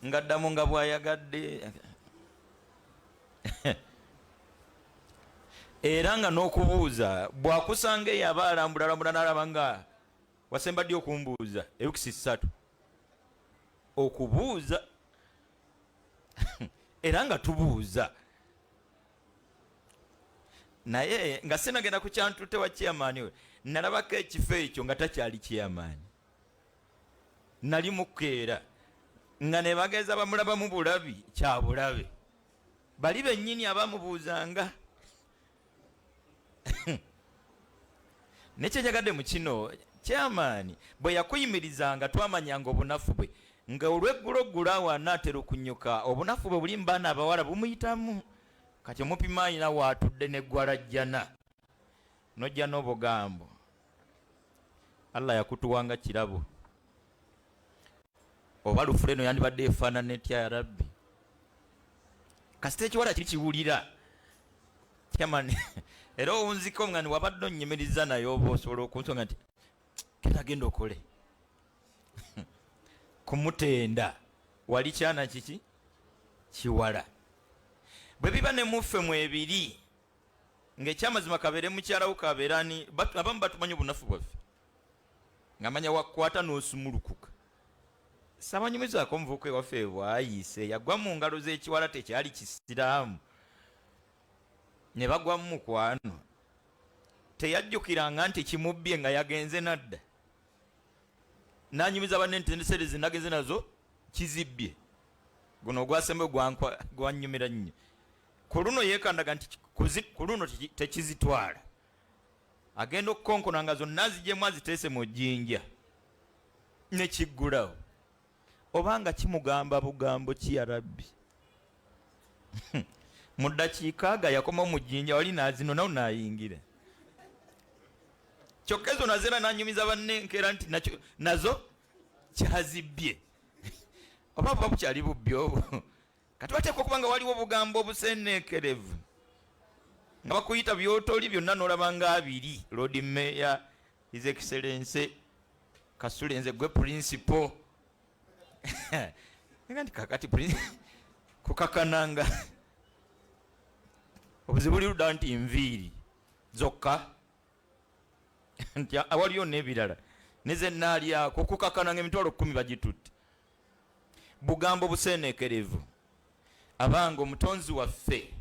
ngaddamu nga bwayagadde era nga n'okubuuza bwakusanga eyo aba alambula n'alaba nga wasemba ddi okumbuuza ebikisi 3 okubuuza era nga tubuuza naye nga sinagenda ku kyantutte wa chairman we nalabako ekifo ekyo nga takyali chairman nali mukeera nga ne bageza bamulabamu bulabi kya bulabe bali bennyini abamubuuzanga nekyenjagadde mu kino chairman bwe yakuyimirizanga twamanyanga obunafu bwe nga olw'egguloggulo awo anaatera okunyuka obunafu bwe buli mbaana abawala bumuyitamu kati omupimanyina waatudde neggwalajjana nojja n'obugambo Allah yakutuwanga kirabo oba lufuleno yandibadde efaanana etya ya rabbi kasita ekiwala kiri kiwulira chairman era owunziko nga niwabadde onnyimiriza naye oba osobola okunsonga nti ketagenda okole kumutenda wali kyana kiki kiwala bwe biba ne muffe mu ebiri ng'ekyamazima kabeere mukyalawo kabeerani abamu batumanyi obunafu bwaffe ng'amanya wakwata n'osumulukuka sabanyumizaako omuvubuka ewaffe bwayise yagwa mu ngalo z'ekiwala tekyali kisiraamu ne bagwa mu mukwano teyajjukiranga nti kimubbye nga yagenze nadda nanyumiza banentendeserezi nagenze nazo kizibbye guno ogwasembe gwanyumira nnyo ku luno yeekandaga nti ku luno tekizitwala agenda okukonkona nga zonna azijjemu aziteese mu jjinja nekiggulawo obanga kimugamba bugambo ki ya rabbi mu ddakiika aga yakoma mu jjinja wali nazino nawo nayingira kyokka ezo nazera nanyumiza bannenkeera nti nazo kyazibbye oba buba bukyali bubbi obwo kati bateeka okuba nga waliwo obugambo obusenneekerevu nga bakuyita byotoli byonna n'olaba nga 2 Lord Mayor His Excellency Kasule nze gwe principal nga nti kakati kukakananga obuzibu buli ludda nti nviiri zokka nti awaliyo n'ebirala neze naali ako kukakananga emitwalo 10 bagitutte bugambo buseeneekerevu abanga omutonzi waffe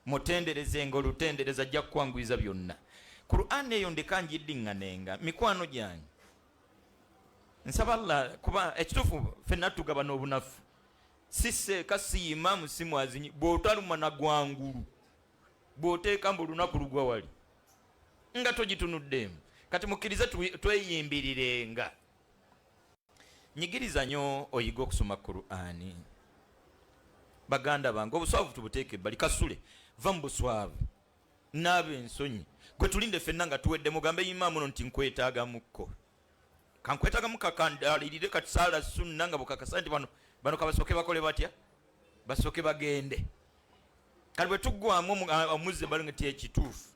mutenderezenga olutendereza ajja kukwanguyiza byonna Qur'an eyo ndeka njiddiŋŋanenga mikwano gyange nsaba Allah kuba ekituufu ffenna tugaba n'obunafu siseeka siima musimu azinyi bw'otaluma na gwangulu bw'oteeka mbu olunaku lugwa wali nga togitunuddemu kati mukkirize tweyimbirirenga nyigiriza nnyo oyiga okusoma Qur'ani baganda bange obuswavu tubuteeke ebbali Kasule va mu buswavu naaba ensonyi gwe tulinde ffenna nga tuwedde mugambe imaamu no nti nkwetaagamuko kankwetaagamu kakandalirire kati saala sunna nga bukakasa nti bano kabasooke bakole batya basooke bagende kati bwe tuggwamu omuzze bali nga ti ekituufu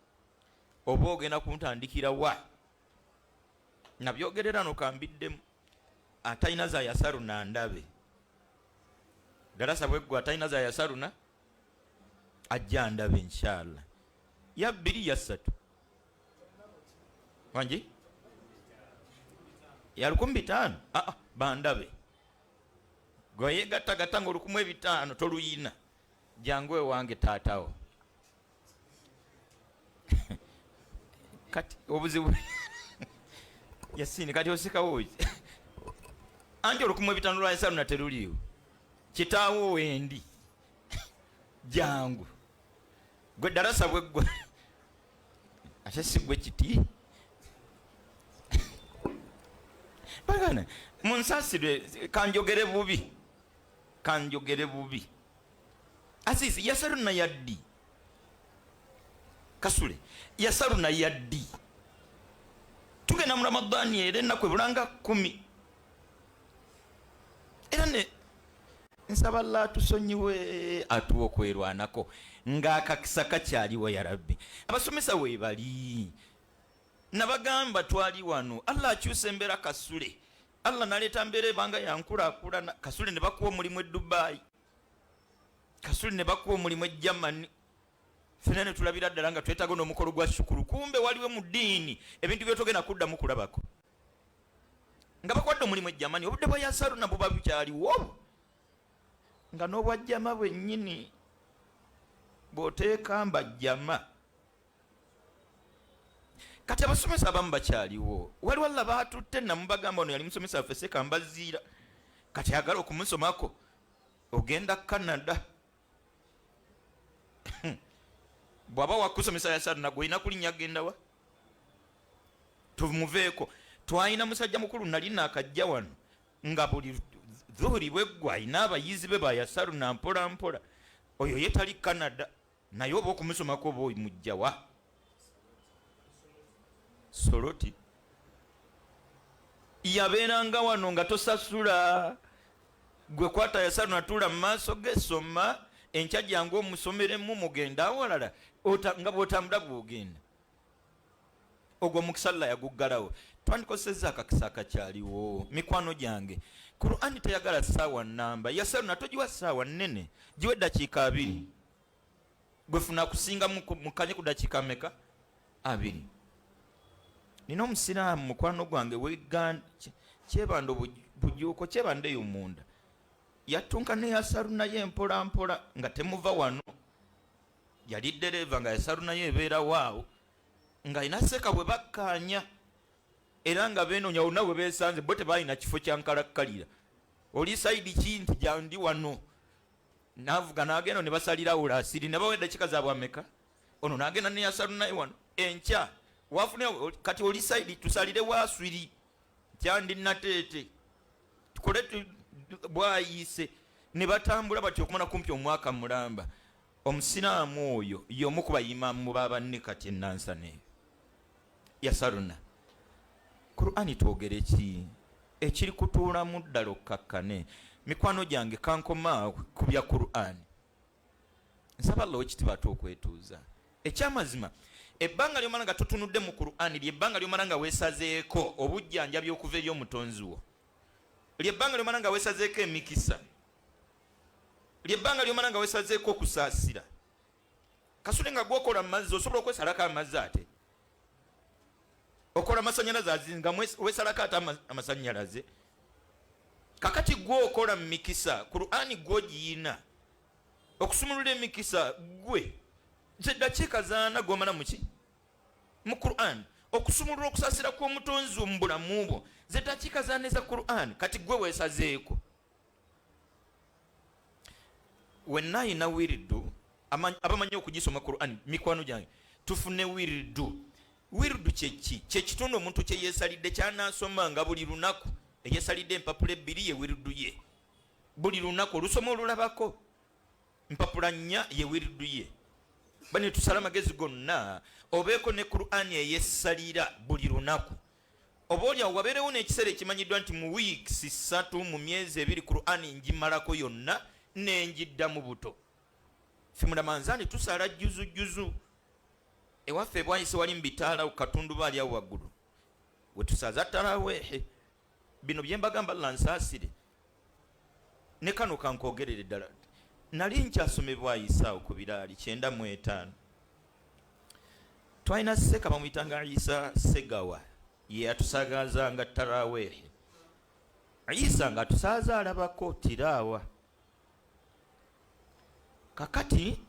oba ogenda kuntandikira wa nabyogerera nokambiddemu atalina za yasaruna ndabe galasa bweggwa atalina za yasaruna ajja ndabe inshallah ya 2 ya 3 wanji ya 15 bandabe goye gatta ngo 15 toluyina jangu ewange taatawo kati obuzibu yasini kati osika woyi anti 15 lwa yasaruna teruliwo kitaawo wendi jangu gwe darasa bweggwa ate sigwe kiti bagana munsasire kanjogere bubi asisi yasaruna yaddi Kasule yasaruna yaddi tugenda mu Ramadani era ennaku ebulanga 10 era ne nsaba Allah tusonyiwe atuwa okwerwanako ng'akakisa kakyaliwo ya rabbi abasomesa weebali nabagamba twali wano Allah akyusa embeera Kasule Allah naleta mbere banga yankula akula kasule ne bakuwa mulimu e Dubai, kasule ne bakuwa mulimu e Germany. Fenene tulabira ddala nga twetaaga n'omukolo gwa shukuru, kumbe waliwo mu ddiini ebintu byetogenda kuddamu kulabako nga bakwadde omulimu e Germany. Obudde bwa yasaru nabwo babukyaliwo nga n'obwajjama bwennyini bw'oteeka mbajjama. Kati abasomesa abamu bakyaliwo. Waliwo alla baatutte namubagamba ono yali musomesa waffe Sekambaziira, kati agala okumusomako ogenda Canada. Bw'aba wakusomesa yasaru nagwe olina kulinnya agenda wa? Tumuveeko. Twalina musajja mukulu nali naakajja wano nga buli dhuhuri bweggwa alina abayizi be ba yasaru na mpola mpola. Oyo ye tali Canada naye oba okumusomako oba omujja wa? Soroti yabeeranga wano nga tosasula, gwe kwata yasaru natuula mu maaso ge, soma enkya jangu omusomeremu mugenda awalala nga bw'otambula bw'ogenda. Ogwo mukisa Allah yaguggalawo. Twandikozesezza akakisa akakyaliwo. Mikwano gyange, Qur'an teyagala ssaawa nnamba. Yasaru natogiwa ssaawa nnene, giwe eddakiika 2. Gwe funa kusinga mukanye ku ddakiika meka? 2. Nina omusiraamu mukwano gwange kyebanda bujuuko kyebandeyo munda yatunka ne yasaru naye mpola mpola nga temuva wano. Yali ddereva nga yasaru naye ebeera waawo nga inaseka bwe bakkaanya era nga beenoonya wonna bwe beesanze bo tebalina kifo kyankalakkalira. Oli sayidi ki nti jandi wano? Naavuga n'agenda ne basalirawo lasiri ne bawa eddakiika zaabwe ameka? Ono n'agenda ne yasaru naye wano enkya wafune kati oli sayidi tusalire waswiri kyandi nateete tukole bwayise ne batambula batyo okumana kumpi omwaka mulamba. Omusiraamu oyo y'omu ku bayimamu b'abanne kati ennansane yasaruna. Qur'ani twogere ki ekiri kutuulamu ddala okkakkane. Mikwano gyange kankoma ku bya Qur'ani, nsaba Allah ekitiibwa ate okwetuuza. Ekyamazima ebbanga ly'omala nga tutunudde mu Qur'ani lyebbanga ly'omala nga weesazeeko obujjanjabi okuva eri omutonzi wo, lyebbanga ly'omala nga weesazeeko emikisa, lyebbanga ly'omala nga weesazeeko okusaasira. Kasule nga gwokola amazzi osobola okwesalako amazzi ate okola amasanyalaze nga weesalako ate amasanyalaze. Kakati gwokola mu mikisa Qur'ani gwogiyina okusumulula emikisa gwe zeddakiika 4 gomala muki mu Qur'an okusumulula okusaasira kw'omutonzi wo mu bulamu bwo zeddakiika 4 za Qur'an. Kati gwe weesazeeko. Wenna ayina wiridu abamanyi okugisoma Qur'an, mikwano gyange tufune wiridu. Wiridu kyeki? Kyekitundu omuntu kye yeesalidde kyanaasoma nga buli lunaku. Eyeesalidde empapula 2 ye wiridu ye. Buli lunaku olusoma olulabako empapula 4 ye wiridu ye. Bane tusala magezi gonna obeeko ne Qur'ani eyeesalira buli lunaku. Oba olyawo wabeerewo n'ekiseera ekimanyiddwa nti mu wiiki 3 mu myezi 2 Qur'ani ngimalako yonna nenjiddamu buto. Ffe mulamanzaani tusala juzu. Ewaffe bwayise wali mbitaala katundu baali awo waggulu we tusaza tarawehe. Bino bye mbagamba lansaasire ne kano kankogerere ddala. Nali nkyasomebwa Isa ku biraali 95. Twalina Sheikh bamuyitanga Isa Segawa ye atusagazanga tarawehe. Isa nga atusaza alabako tiraawa. Kakati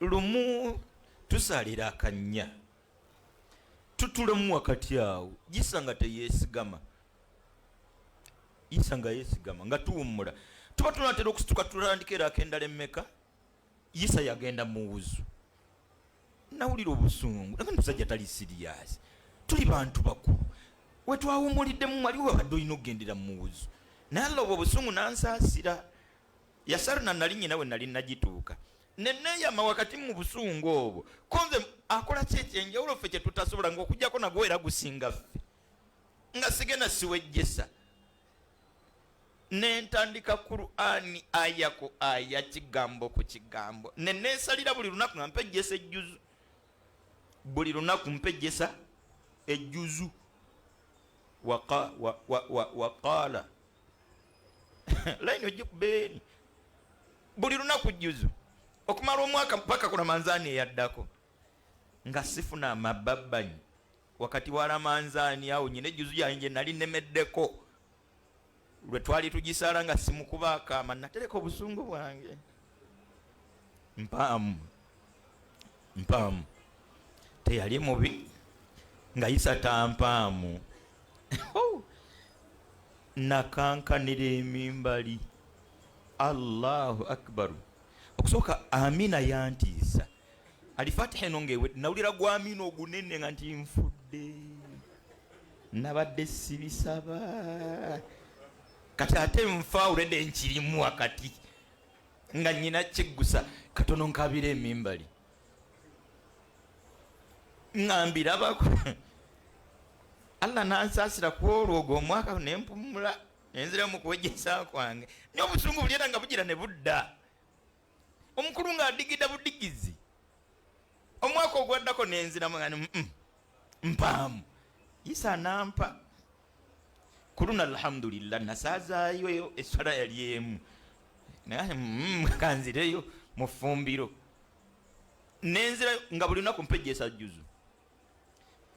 lumu tusalira akannya tutulemu wakati awo Isa nga teyeesigama. Isa nga yeesigama nga tuwummula tuba tunatera okusituka tulandikira akendala emmeka. Isa yagenda mu wuzu nawulira obusungu naga musajja tali siriyasi. Tuli bantu bakulu wetwawumuliddemu waliwo abadde olina okugendera mu wuzu naye alaba obusungu nansaasira. Yasaru nali nnyina we nali nagituuka neneyama wakati mu busungu obwo konze akola kyekyenjawulo ffe kyetutasobola ngaokujjako nagwo era gusinga ffe nga sigenda siwejjesa. Nentandika Qur'ani aya ku aya kigambo ku kigambo neneesalira buli lunaku nga mpejjesa ejjuzu. Buli lunaku mpejjesa ejjuzu. waqala laino jukbeni buli lunaku jjuzu okumala omwaka mpaka kuna manzani eyaddako nga sifuna amababbanyi wakati wala manzani awo nyine jjuzu yange nali nemeddeko lwe twali tugisala nga simukuba akaama natereka obusungu bwange mpaamu teyali mubi nga yisa tampaamu nakankanira emimbali. Allahu akbaru. Okusooka amina yantiisa alifatiha eno ngewe nawulira gwa amina ogunene nga nti nfudde nabadde sibisaba kati ate nfaawulede nkirimu wakati nga nyina kiggusa katono nkabira emimbali ngambirabako Allah nansaasira kwolwo ogwo omwaka nempumula nenzira mu kuwejesa kwange n'obusungu buli era nga bugira ne budda omukulu nga adigida budigizi omwaka ogwaddako nenzira mwani mpaamu isa nampa kuluna alhamdulillah nasazaayo eswala yali emu kanzireyo mu ffumbiro nenzira nga buli lunaku mpejesa jjuzu.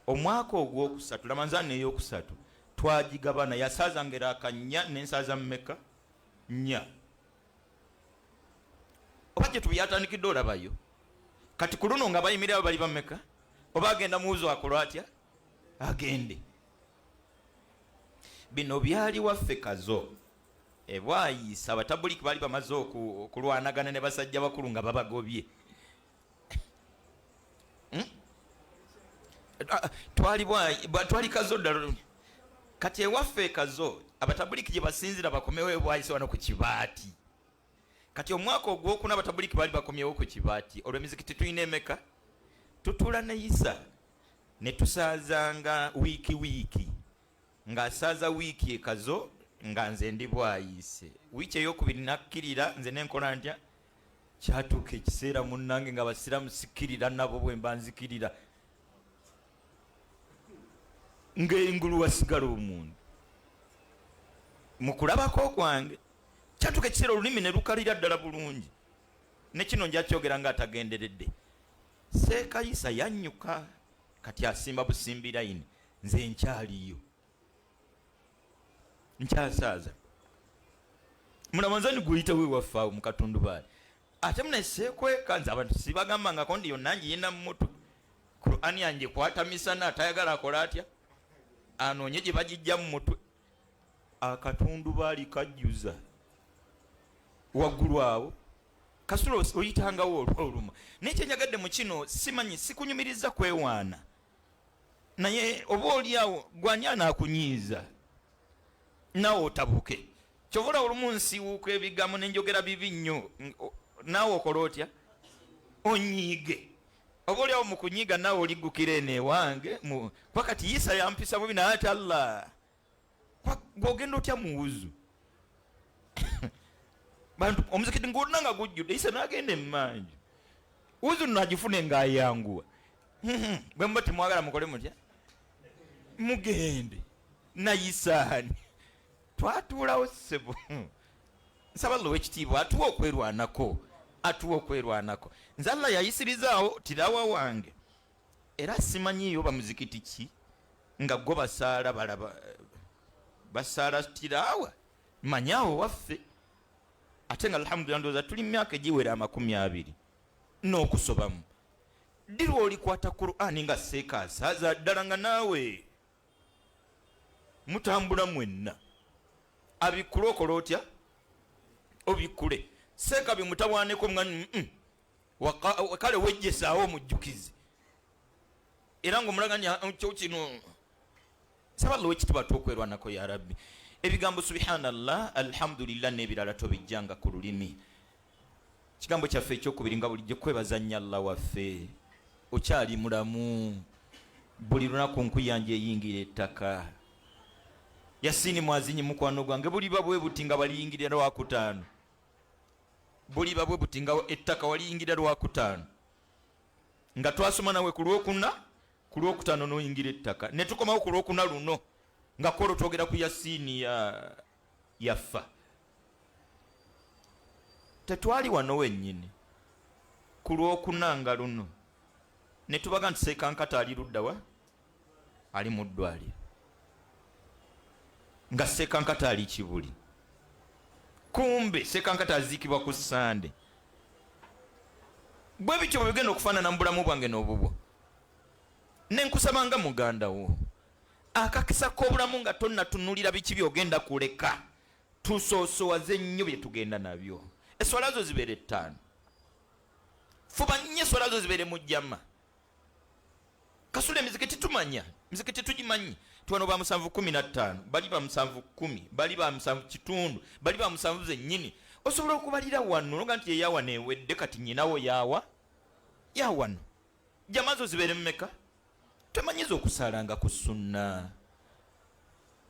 Omwaka ogwokusatu Ramadhani eyokusatu twagigabana yasaza ngera akanya nensaza mmeka nya obaje tubiyatandikidde olabayo kati kuluno nga bayimirira bali bameka oba agenda muzo akolwatya agende bino byali waffe kazo ebwayisa abatabuliki bali bamaze okulwanagana ne basajja bakulu nga babagobye twali kazo ddala kati ewaffe kazo abatabuliki gye basinzira bakomewo ebwayisa wano ku kibaati kati omwaka ogwokuna abatabuliki bali bakomyewo ku kibaati olw'emizikiti tulina emeka tutula ne Isa ne tusaazanga wiiki ng'asaaza wiiki ekazo nga nze ndi bwayise wiiki eyokubiri nakkirira nze nenkola ntya kyatuuka ekiseera munnange nga basiramu sikkirira nabo bwe mba nzikirira ng'engulu wasigala omuntu mu kulabako kwange kyatuuka ekiseera olulimi ne lukalira ddala bulungi ne kino njakyogera nga atagenderedde Seeka Isa yannyuka kati asimba busimbi layini nze nkyaliyo nkyasaaza Ramadhani guyitawo ewaffe awo mu katundubaali ate muneseekweka nze abantu sibagambangako ndi yonna ngiyina mu mutwe Qur'an yange kwata misana atayagala akola atya anoonye gye bagijja mu mutwe akatundubaali kajjuza waggulu awo kasula oyitangawo olwoluma naye kyenjagadde mu kino simanyi sikunyumiriza kwewaana naye oba oliawo gwani anaakunyiiza naawe otabuke kyovula olumu nsiiwuuka ebigambo nenjogera bibi nnyo naawe okola otya onyiige oba oliawo mu kunyiiga naawe oliggukira eno ewange kwakati Isa yampisa bubi naye ati Allah gwogenda otya muwuzu bantu omuzikiti ng'olina nga gujjudde Isa n'agenda emmanju wuzu nagifune ng'ayanguwa bwe muba temwagala mukole mutya mugende nayisaani twatuulawo ssebo nsaba Allah ow'ekitiibwa atuwa okwerwanako nze Allah yayisirizaawo tirawa wange era simanyiyo bamuzikiti ki nga gwo basaala balaba basaala tirawa manyaawo waffe ate nga alhamdulillah ndowooza tuli myaka egiwera 20 n'okusobamu ddirwa olikwata Qur'an nga Seeka asaaza ddala nga naawe mutambula mwenna abikule okola otya obikule Seeka bimutawaaneko mwana kale wejjesaawo omujjukizi era ng'omulaganya kyo kino saba Allah wekitiibwa twokwerwanako ya Rabbi ebigambo subhanallah alhamdulillah n'ebirala tobijjanga ku lulimi kigambo kyaffe ekyokubiri nga bulijjo kwebaza nnyo Allah waffe okyali mulamu buli lunaku nkuyanja eyingira ettaka Yasini mwazinyi mukwano gwange buliba bwe buti nga baliyingira lwakutaano buliba bwe buti nga ettaka waliyingira lwakutaano nga twasoma nawe ku lwokutaano n'oyingira ettaka ne tukomawo ku lwokuna luno nga kolo twogera ku Yasini yafa. Tetwali wano wennyini ku Lwokunanga luno ne tubaga nti Sekankata ali luddawa, ali mu ddwaliro, nga Sekankata ali Kibuli. Kumbe Sekankata aziikibwa ku Sande. Bwe bityo bwe bigenda okufaanana mu bulamu bwange n'obubwo. Ne nkusaba nga muganda wo, akakisa k'obulamu nga tonnatunulira biki by'ogenda kuleka, tusoosowaze nnyo bye tugenda nabyo. Eswala zo zibeere 5. Fuba nnyo eswala zo zibeere mu jjama. Kasule emizikiti tumanya, emizikiti tugimanyi. Tuwano ba 7:15, bali ba 7:10, bali ba 7:kitundu, bali ba 7 zennyini. Osobola okubalira wano nga nti eyawa neewedde kati nyinawo ya wano. Jjama zo zibeere mmeka? Twemanyiza okusalanga ku sunna.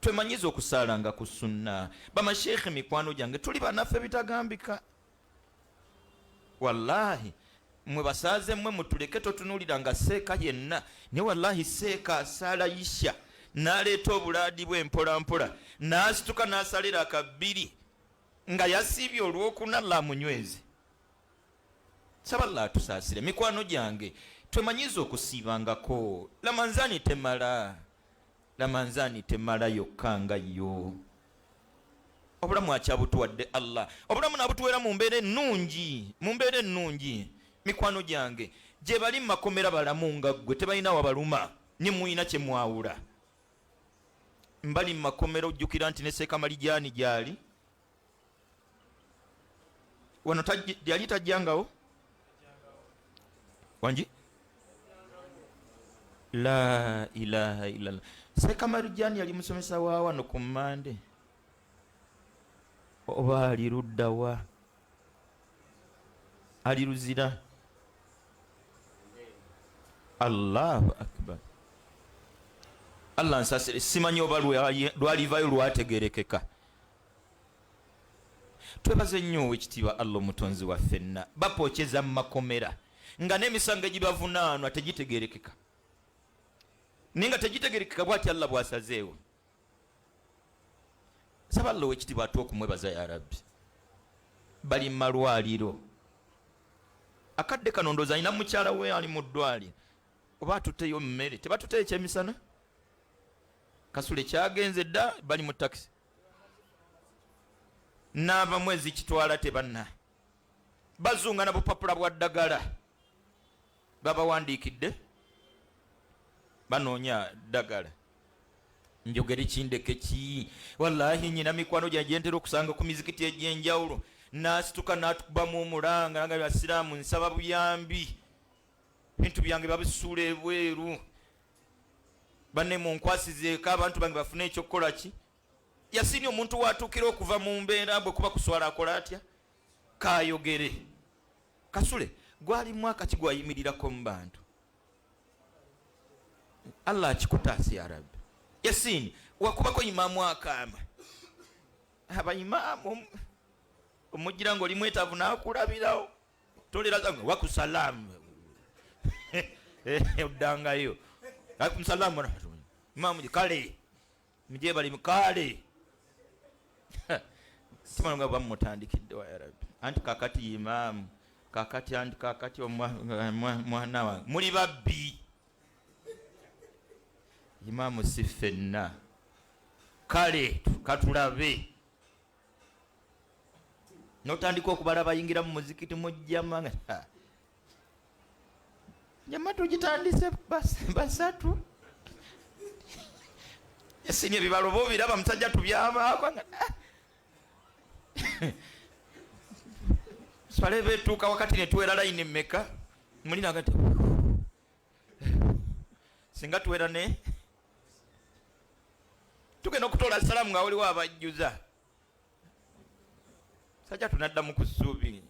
Twemanyiza okusalanga ku sunna. Bamasheikh mikwano gyange tuli banaffe bitagambika. Wallahi mwe basaze mwe mutuleke totunulira nga Seeka yenna. Ne wallahi Seeka asala Isha n'aleeta obulaadi bwe mpola mpola n'asituka n'asalira akabiri nga yasiibye Olwokuna la munywezi. Saballa atusaasire mikwano gyange. Twemanyiza okusiibangako. Lamanzaani temala yokka nga yo. Obulamu akyabutuwadde Allah. Obulamu nabutuweera mu mbeera ennungi. Mikwano gyange gye bali mu makomera balamu nga ggwe tebalina wabaluma ne muyina kye mwawula. Mbali mu makomera ojjukira nti ne Seeka Malijani gyali wano yali tajjangawo wangi. La ilaha illallah. Seeka Malijani yali musomesa wa wano ku Mmande oba ali luddawa, ali luzira? Allahu akbar. Allah nsasire, simanyi oba lwalivayo lwategerekeka. Twebaze nnyo Oweekitiibwa Allah omutonzi wa ffenna. Bapookeza mu makomera nga n'emisango egibavunaanwa tegitegerekeka. Ninga tegitegerekeka bw'ati Allah bw'asazeewo. Saba Allah Oweekitiibwa ate okumwebaza ya Rabbi. Bali mu malwaliro. Akadde kano ndowooza alina mukyala we ali mu ddwaliro. Oba atuteyo mmere, tebatuteyo ekyemisana? Kasule kyagenze dda bali mu takisi. N'aba mwezi kitwala tebanna. Bazunga na bupapula bwa ddagala. Babawandiikidde. Banoonya ddagala. Njogera kindeke ki? Wallahi nyina mikwano gyange ntera okusanga ku mizikiti egy'enjawulo. N'asituka n'atukubamu omulanga nga Basiraamu nsaba buyambi. Bintu byange babisuula ebweru. Banne munkwasizeeko abantu bange bafune ekyokukola ki? Yasini omuntu watuukira okuva mu mbeera bwe kuba kuswala akola atya? Kaayogere. Kasule gwali mwaka ki gwayimirirako mu bantu? Allah akikutaase ya Rabbi. Yasini wakubako imaamu akaama. Abaimaamu omugira ng'oli mwetaavu n'akulabirawo. Tolera zange wakusalamu. Oddangayo. Wakusalamu rahmatullahi. Imaamu kale. Mje bali mukale. Simano nga bamutandikidde wa ya Rabbi. Anti kakati imaamu. Kakati omwana wange. Muli babbi. Imaamu si ffenna. Kale katulabe. Notandika okubala bayingira mu muzikiti mu jjama. Jjama tugitandise basatu. Yasini ebibalo bo biraba musajja tubyabaako. Swale betuuka wakati ne tuwera line mmeka. Mulina agati. Singa tuwera ne tugenda okutola salamu nga waliwo abajjuza. Sajja tunadda mu kusuubi.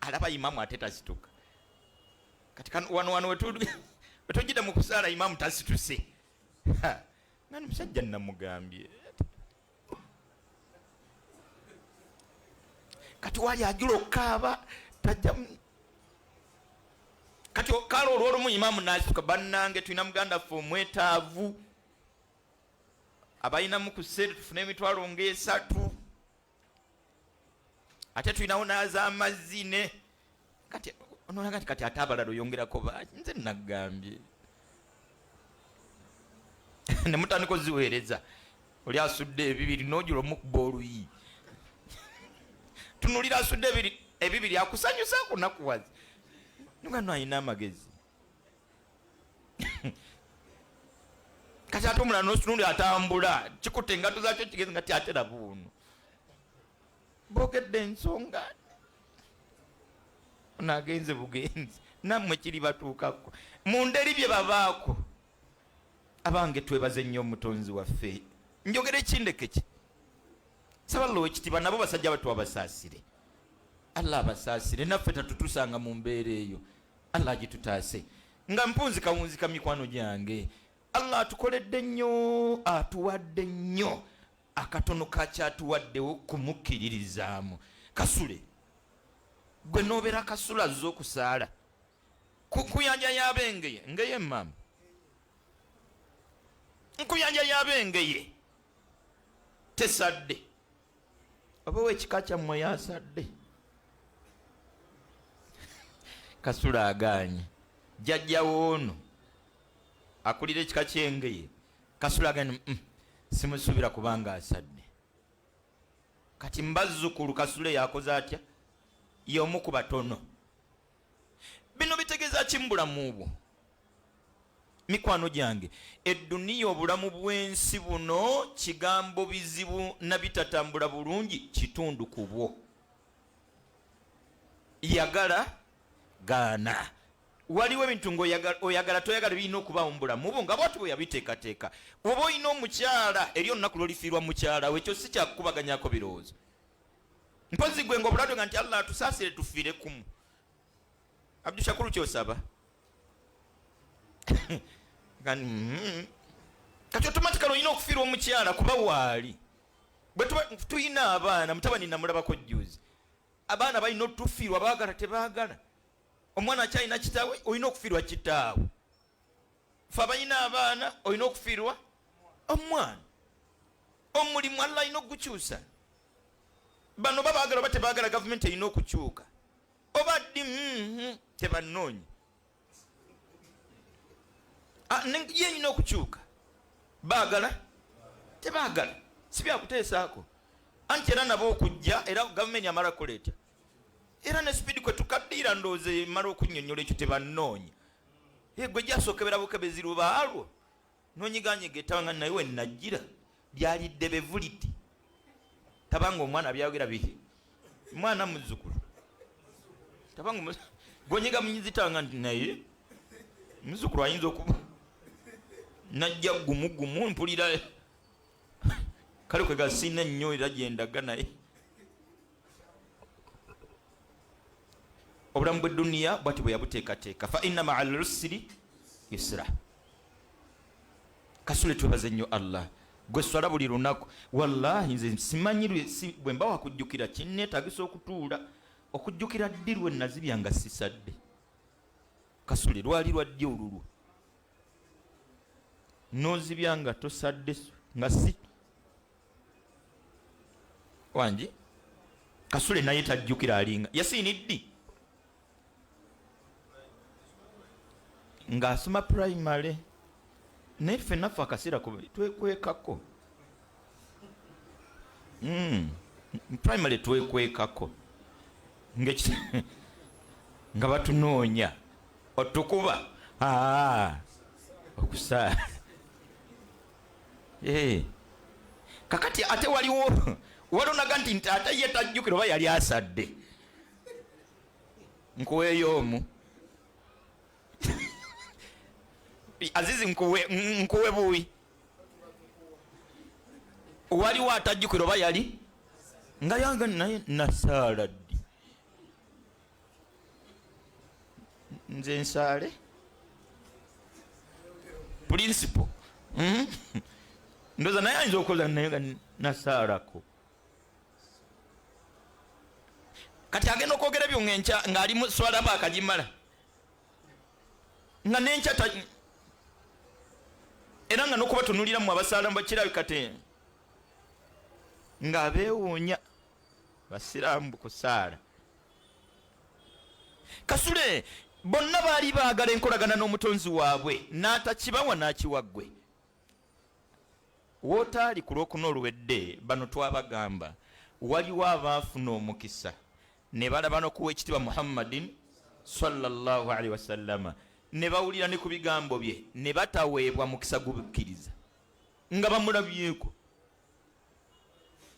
Alaba imaamu ate tasituka. Kati wano wetujjidde mu kusaala imaamu tasituse. Nani musajja namugambye. Kati wali ajula okukaaba tajja. Kati kale olw'olumu imaamu n'asituka bannange tulina muganda ffe omwetaavu. abayina mu kusere tufune emitwalo ng'esatu ate tulinawo n'az'amazzi ne kati ononaga kati ate abalala oyongerako bangi nze nagambye ne mutandika oziweereza oli asudde ebibiri n'ojula omukuba oluyi tunulira asudde ebibiri akusanyusa akunakuwazi nga no ayina amagezi kati ate omulala notunuli atambula kikutte engato zakyo kigezi nga tyatera buuno boogedde ensonga onagenze bugenzi nammwe kiri batuukako mu nderi bye babaako abange twebaze nnyo omutonzi waffe njogera ekindeke ki sabalowo ekitiibwa nabo basajja batuwa basaasire Allah abasaasire naffe tatutusanga mu mbeera eyo Allah agitutaase nga mpunzika mikwano gyange Allah atukoledde nnyo atuwadde nnyo akatono kakyatuwaddewo kumukkiririzaamu kasule gwe nobeera kasula azze okusaala kuyanja yabengeye ngeye mama nkuyanja yabengeye tesadde oba wekika kyammwe yasadde kasula aganye jjajjawo ono akulira ekika kyengeye kasula aganye simusuubira kubanga asadde kati mbazzukulu kasule yakoze atya y'omu ku batono bino bitegeeza kimbulamu bwo mikwano gyange edduniya obulamu bw'ensi buno kigambo bizibu na bitatambula bulungi kitundu ku bwo yagala gaana waliwo ebintu ng'oyagala toyagala birina okubaawo mu bulamu bwo nga bwati bwe yabiteekateeka oba olina omukyala eri olunaku lwolifiirwa mukyala we ekyo si kyakukubaganyako birowoozo mpozi gwe ng'obuladwe nga nti Allah atusaasire tufiire kumu Abdushakuru kyosaba kati otomatikali olina okufiirwa omukyala kuba waali bwe tulina abaana mutabani namulabako jjuzi abaana balina otufiirwa baagala tebaagala omwana akyalina kitaawe olina okufiirwa kitaawe fe abalina abaana olina okufiirwa omwana omulimu Allah alina okugukyusa bano babaagala oba tebaagala gavumenti erina okukyuka oba ddi tebannoonya yenyina okukyuka baagala tebaagala si byakuteesaako anti era nabo okujja era gavumenti amala kuleeta era ne speedi kwe tukaddiira ndowooza emala okunnyonnyola ekyo tebannoonya gwe gyasokebera bukebezi lubaalwo nonyiganyega etawanga naye we najjira lyalidde bevuliti tabanga omwana byayogera bihe mwana muzzukulu tabanga gonyiga munyizitawanga nti naye muzzukulu ayinza okuba najja gumugumu mpulira kale kwega sina nnyo era gyendaga naye obulamu bw'edduniya bwati bwe yabuteekateeka fa inna maa al-usri yusra kasule twebaze nnyo Allah gwe swala buli lunaku wallahi nze simanyirwe bwe mbawo akujjukira kinneetagisa okutuula okujjukira ddi lwe nazibya nga sisadde kasule lwali lwaddi olulwo nozibya nga tosadde nga si wangi kasule naye tajjukira alinga yasiiniddi ng'asoma primary naye ffe naffe akaseera twekwekako primary twekwekako nga batunoonya otukuba okusaala kakati ate waliwo walonaga nti ate ye tajjukira oba yali asadde nkuweeyo omu Azizi nkuwe buwi waliwo atajjukira oba yali nga yanga naye nasaala ddi nze nsaale principle ndoza naye ayinza okukola naye nga nasaalako kati agenda okwogera ebyo ngenkya ng'ali muswala mba akagimala nga nenkya era nga n'okuba tunulira mu abasaala bakirabika kate nga beewuunya basiraamu kusaala. Kasule bonna baali baagala enkolagana n'omutonzi waabwe n'atakibawa n'akiwaggwe. Wootaali ku lwokuna oluwedde bano twabagamba waliwo abaafuna omukisa ne balaba n'okuwa ekitiibwa Muhammadin sallallahu alaihi wasallama ne bawulira ne ku bigambo bye ne bataweebwa mukisa gubukkiriza nga bamulabyeko,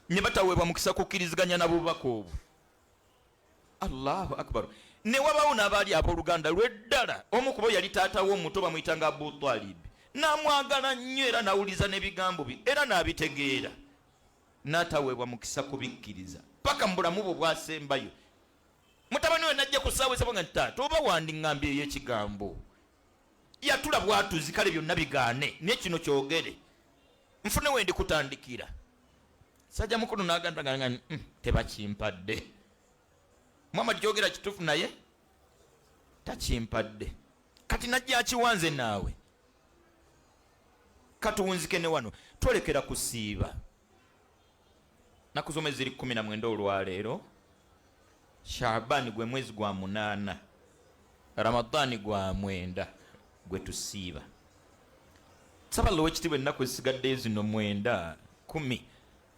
ne bataweebwa mukisa kukkiriziganya n'abubaka obwo. Allahu akbar. Ne wabawo n'abaali abooluganda lw'eddala, omu ku bo yali taata w'omuto bamuyitanga Abu Talib, n'amwagala nnyo era n'awuliza n'ebigambo bye era n'abitegeera, n'ataweebwa mukisa kubikkiriza paka mu bulamu bwe bwasembayo. Mutabani we najja kusaawesebwa nga taata oba wandiŋŋambyeyo ekigambo, yatula bwatuzi kale byonna bigaane naye kino kyogere nfune we ndi kutandikira. Sajja mukulu n'agamba nga tebakimpadde. Muhammad kyogera kituufu naye takimpadde. Kati najja akiwanze naawe katuwunzike ne wano twolekera kusiiba. Nakuzome ziri 19 olwaleero. Shaabani gwe mwezi gwa 8, Ramadani gwa 9 gwe tusiiba. Sabalo wekitibwe ennaku esigadde zino 9 10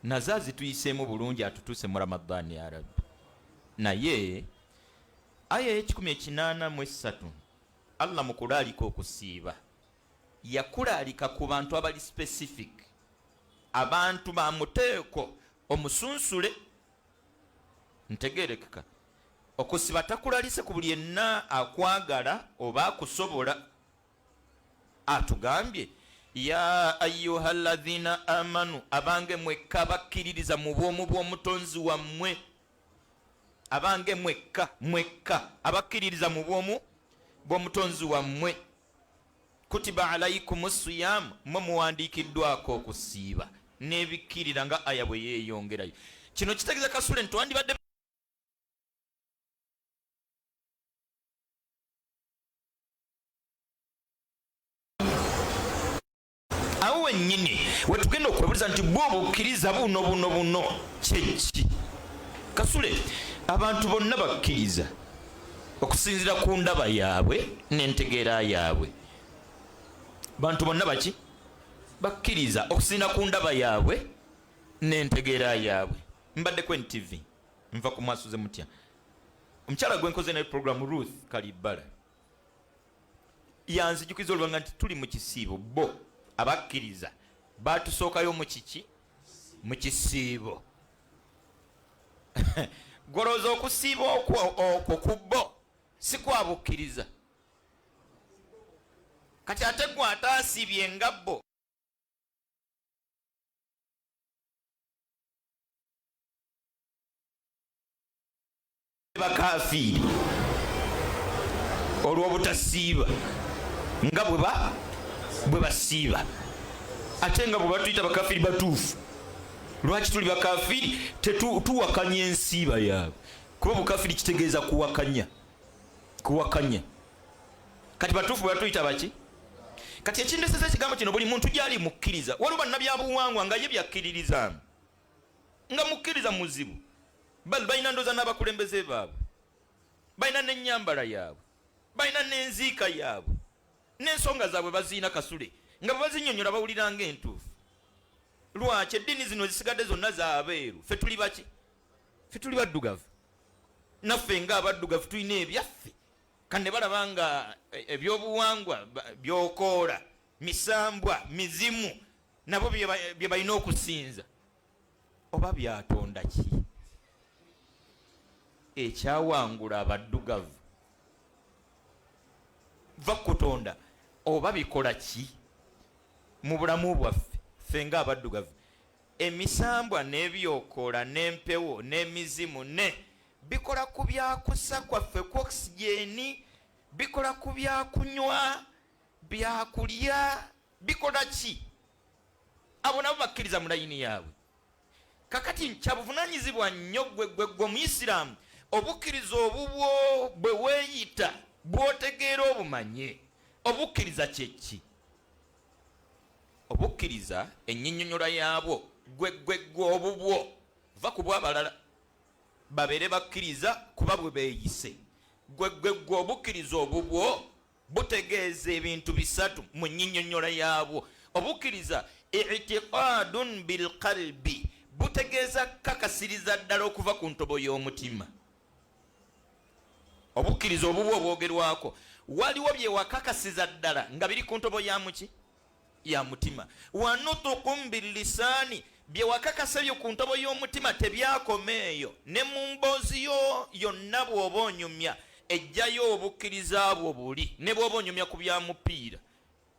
nazazi tuyiseemu bulungi atutuse mu Ramadani ya Rabbi. Naye aya 183 Allah mukulaalika okusiiba yakulaalika ku bantu abali specific, abantu ba muteeko omusunsule ntegerekeka. Okusiba takulalise ku buli yenna akwagala oba akusobola. Atugambye ya ayyuhalladhina amanu, abange mwekka bakkiririza mu bwomu bw'omutonzi wammwe. Abange mwekka abakkiririza mu bwomu bw'omutonzi wammwe. Kutiba alaikumus siyam, mwe muwandiikiddwako okusiiba n'ebikkirira nga aya bwe yeeyongerayo. Kino kitegeeza Kasule nti wandibadde awo wennyini wetugenda okwebuliza nti bwo bukkiriza buno kyeki. Kasule abantu bonna bakkiriza okusinzira ku ndaba yaabwe n'entegeera yaabwe. Bantu bonna baki bakkiriza okusinzira ku ndaba yaabwe n'entegeera yaabwe. Mbadde ku NTV nva ku mwasuze mutya omukyala gwe nkoze naye program Ruth Kalibala yanzijukiza olwanga nti tuli mu kisiibo, bo abakkiriza batusookayo mu kiki mu kisiibo. Goloza okusiiba okwo kubbo si kwabukkiriza. Kati ate gwe ataasibye nga bo bakafiiri olw'obutasiiba nga bwe basiiba, ate nga bwe batuyita bakafiiri batuufu. Lwaki tuli bakafiiri tuwakanya ensiiba yaabwe? Kuba bukafiiri kitegeeza kuwakanya. Kati batuufu bwe batuyita baki? Kati ekindeseza ekigambo kino buli muntu gyali mukkiriza. Waliwo bannabyabuwangwa nga ye byakkiririzaamu nga mukkiriza muzibu. Bali balina ndooza n'abakulembeze baabwe, balina n'ennyambala yaabwe, balina n'enziika yaabwe, n'ensonga zaabwe baziina Kasule nga bwe bazinnyonnyola bawulira ng'entuufu. Lwaki eddiini zino zisigadde zonna zaabeeru? Ffe tuli baki? Ffe tuli baddugavu. Naffe ng'abaddugavu tulina ebyaffe. Kane balaba nga ebyobuwangwa byokoola, misambwa, mizimu nabo bye balina okusinza. Oba byatonda ki ekyawangula abaddugavu? Va kutonda oba bikola ki mu bulamu bwaffe ffe ng'abaddugavu? Emisambwa n'ebyokoola n'empewo n'emizimu bikola ku byakussa kwaffe ku oxygeni, bikola ku byakunywa, byakulya, bikola ki? Abo nabo bakkiriza mu layini yaabwe. Kakati kyabuvunaanyizibwa nnyo gwe Muisiraamu obukkiriza obubwo bwe weeyita bw'otegeera obumanye. Obukkiriza kyeki? obukkiriza ennyinyonnyola yaabwo gwe obubwo va ku bw'abalala babeere bakkiriza kuba bwe beeyise. Gwe obukkiriza obubwo butegeeza ebintu bisatu mu nnyinyonnyola yaabwo. Obukkiriza i'tiqadun bilqalbi, butegeeza kakasiriza ddala okuva ku ntobo y'omutima. Obukkiriza obubwo obwogerwako waliwo bye wakakasiza ddala nga biri ku ntobo ya muki ya mutima. Wa nutuqum billisaani, bye wakakasa byo ku ntobo y'omutima tebyakomeeyo, ne mu mboozi yo yonna bw'oba onyumya ejjayo obukkiriza bwo buli. Ne bw'oba onyumya ku bya mupiira,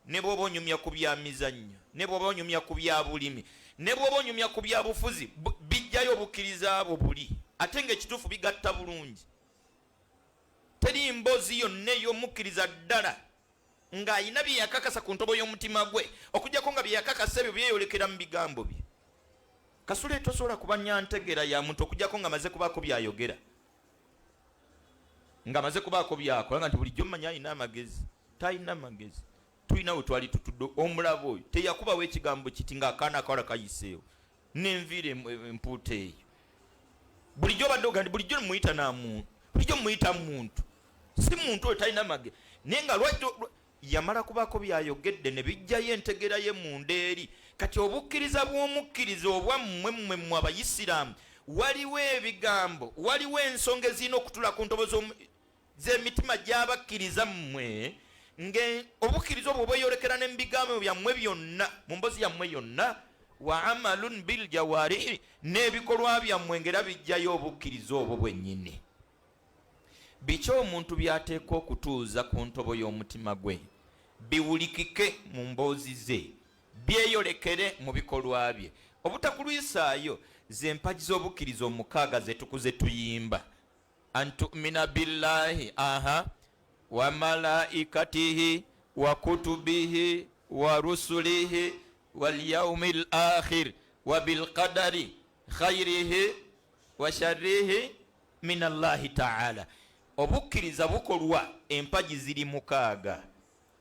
ne bw'oba onyumya ku bya mizannyo, ne bw'oba onyumya ku bya bulimi, ne bw'oba onyumya ku bya bufuzi, bijjayo obukkiriza bwo buli. Ate ng'ekituufu bigatta bulungi. Teri mboozi yonna ey'omukkiriza ddala ng'ayina bye yakakasa ku ntobo y'omutima gwe okuggyako nga bye yakakasa ebyo byeyolekera mu bigambo bye. Kasule tosobola kuba nyantegera ya muntu okuggyako nga amaze kubaako byayogera, nga amaze kubaako byakola, nga nti bulijjo mmanyi alina amagezi. Talina amagezi. Tulina we twali tutudde, omulabo oyo teyakubawo ekigambo kiti ng'akaana akawala kayiseewo n'enviira empuuta eyo. Bulijjo obadde oga nti bulijjo muyita namuntu, bulijjo muyita muntu, si muntu oyo talina amagezi. Naye nga lwajjo yamala kubaako byayogedde ne bijjayo entegera ye munda eri. Kati obukkiriza bw'omukkiriza obwammwe mmwe Abayisiraamu, waliwo ebigambo, waliwo ensonga ezirina okutula ku ntobo z'emitima gy'abakkiriza mmwe, obukkiriza obwo bweyolekera ne mu bigambo byammwe byonna, mu mboozi yammwe yonna. Wa amalun bil jawaarihi, n'ebikolwa byammwe ngera bijjayo obukkiriza obwo bwennyini. Biki omuntu by'ateekwa okutuuza ku ntobo y'omutima gwe, biwulikike mu mboozi ze, byeyolekere mu bikolwa bye. Obutakulwisaayo ze mpagi z'obukkiriza omukaaga ze tukuze tuyimba. Antumina billahi wa malaikatihi wa kutubihi wa rusulihi wal yawmil akhir wa bil qadari khayrihi wa sharrihi min Allahi ta'ala. Obukkiriza bukolwa empagi ziri mukaaga.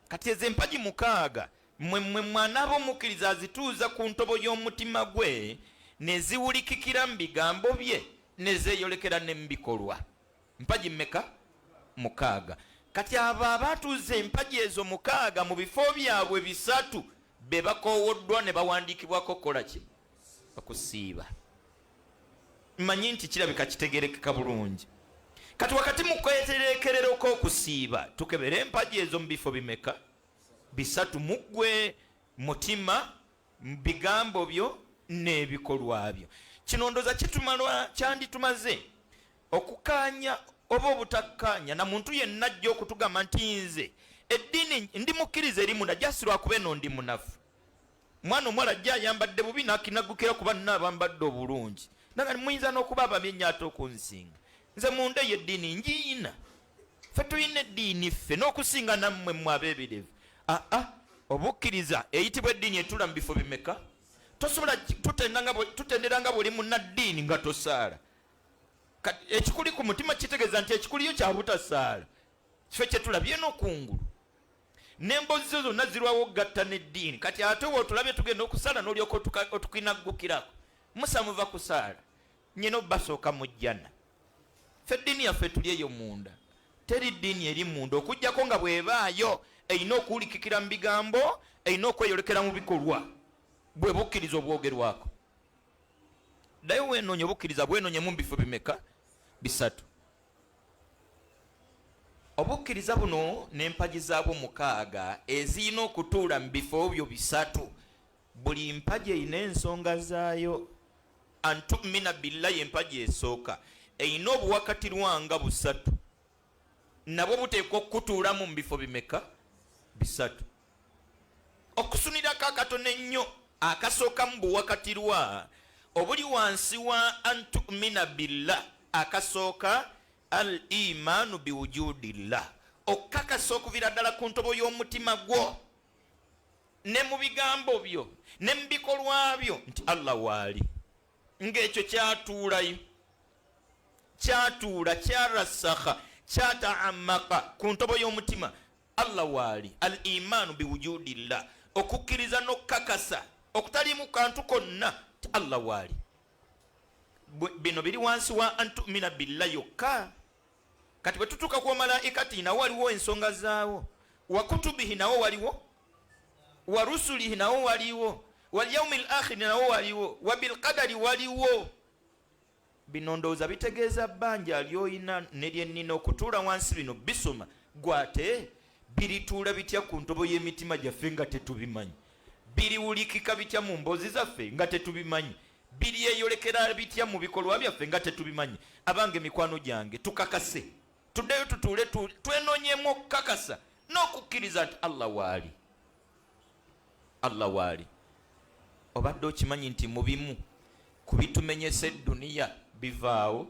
Kati ezo empagi mukaaga mmwe mwana b'omukkiriza azituuza ku ntobo y'omutima gwe, ne ziwulikikira mu bigambo bye, ne zeeyolekera ne mu bikolwa. Mpagi mmeka? Mukaaga. Kati abo abaatuuza empagi ezo mukaaga mu bifo byabwe bisatu be bakoowoddwa ne bawandiikibwako kola ki? Okusiiba. Mmanyi nti kirabika kitegerekeka bulungi. Kati wakati mu kwetereekerera okw'okusiiba tukebera empagi ezo mu bifo bimeka? Bisatu: muggwe, mutima, bigambo byo n'ebikolwa byo. Kino ndooza kyanditumaze okukaanya oba obutakkaanya na muntu yenna ajja okutugamba nti nze eddiini ndi mukkiriza erimu najasirwa kuba eno ndi munafu. Mwana omuwala ajja ayambadde bubi n'akinaggukira kuba nina abambadde obulungi, naga muyinza n'okuba abamyenyi ate okunsinga. Nze munda eyo eddiini ngiina. Ffe tulina eddiini ffe n'okusinga nammwe mmwe abeebirevu. Obukkiriza eyitibwa eddiini etula mu bifo bimeka? Tosobola tutendera nga buli munnaddiini nga tosaala. Ekikuli ku mutima kitegeeza nti ekikuliyo kya butasaala. Kifo kye tulabye n'okungulu. N'emboozi zo zonna zirwawo okugatta n'eddiini. Kati ate otulabye tugenda okusaala n'olyoka otukinaggukirako. Musa muva kusaala. Nnyina basooka mujjana. Ffe eddiini yaffe tuli eyo munda. Teri ddiini eri munda okuggyako nga bw'ebaayo erina okuwulikikira mu bigambo, erina okweyolekera mu bikolwa. Bwe bukkiriza obwogerwako. Ddayo weenoonya obukkiriza bwenoonyemu mu bifo bimeka? Bisatu. Obukkiriza buno n'empagi zaabwo mukaaga ezirina okutuula mu bifo byo bisatu. Buli mpagi erina ensonga zaayo. Antumina billahi empagi esooka erina obuwakatirwanga busatu, nabwo buteekwa okutuulamu mu bifo bimeka? Bisatu. Okusunirako akatono ennyo akasooka mu buwakatirwa obuli wansi wa antumina billah, akasooka al imaanu biwujudillah, okukakasa okuviira ddala ku ntobo y'omutima gwo ne mu bigambo byo ne mu bikolwa byo nti Allah waali. Ng'ekyo kyatuulayo, kyatuula, kyarasakha, kyataamaka ku ntobo y'omutima. Allah waali, al imaanu biwujudillah, okukkiriza n'okkakasa okutalimu kantu konna ti Allah waali. Bino biri wansi wa antumina billahi yokka. Kati bwe tutuuka ku malaikati nawo waliwo ensonga zaawo, wa kutubihi nawo waliwo, wa rusulihi nawo waliwo, wal yawmil akhir nawo waliwo, wa bil qadari waliwo. Bino ndowooza bitegeeza bbanja ly'oyina ne lyennina okutuula wansi bino bisoma gwate birituula bitya ku ntobo y'emitima gyaffe nga tetubimanyi, biriwulikika bitya mu mboozi zaffe nga tetubimanyi, biryeyolekera bitya mu bikolwa byaffe nga tetubimanyi. Abange mikwano gyange tukakase, tuddeyo tutuule twenoonyemu okukakasa n'okukkiriza nti Allah waali. Allah waali. Obadde okimanyi nti mu bimu ku bitumenyesa edduniya bivaawo?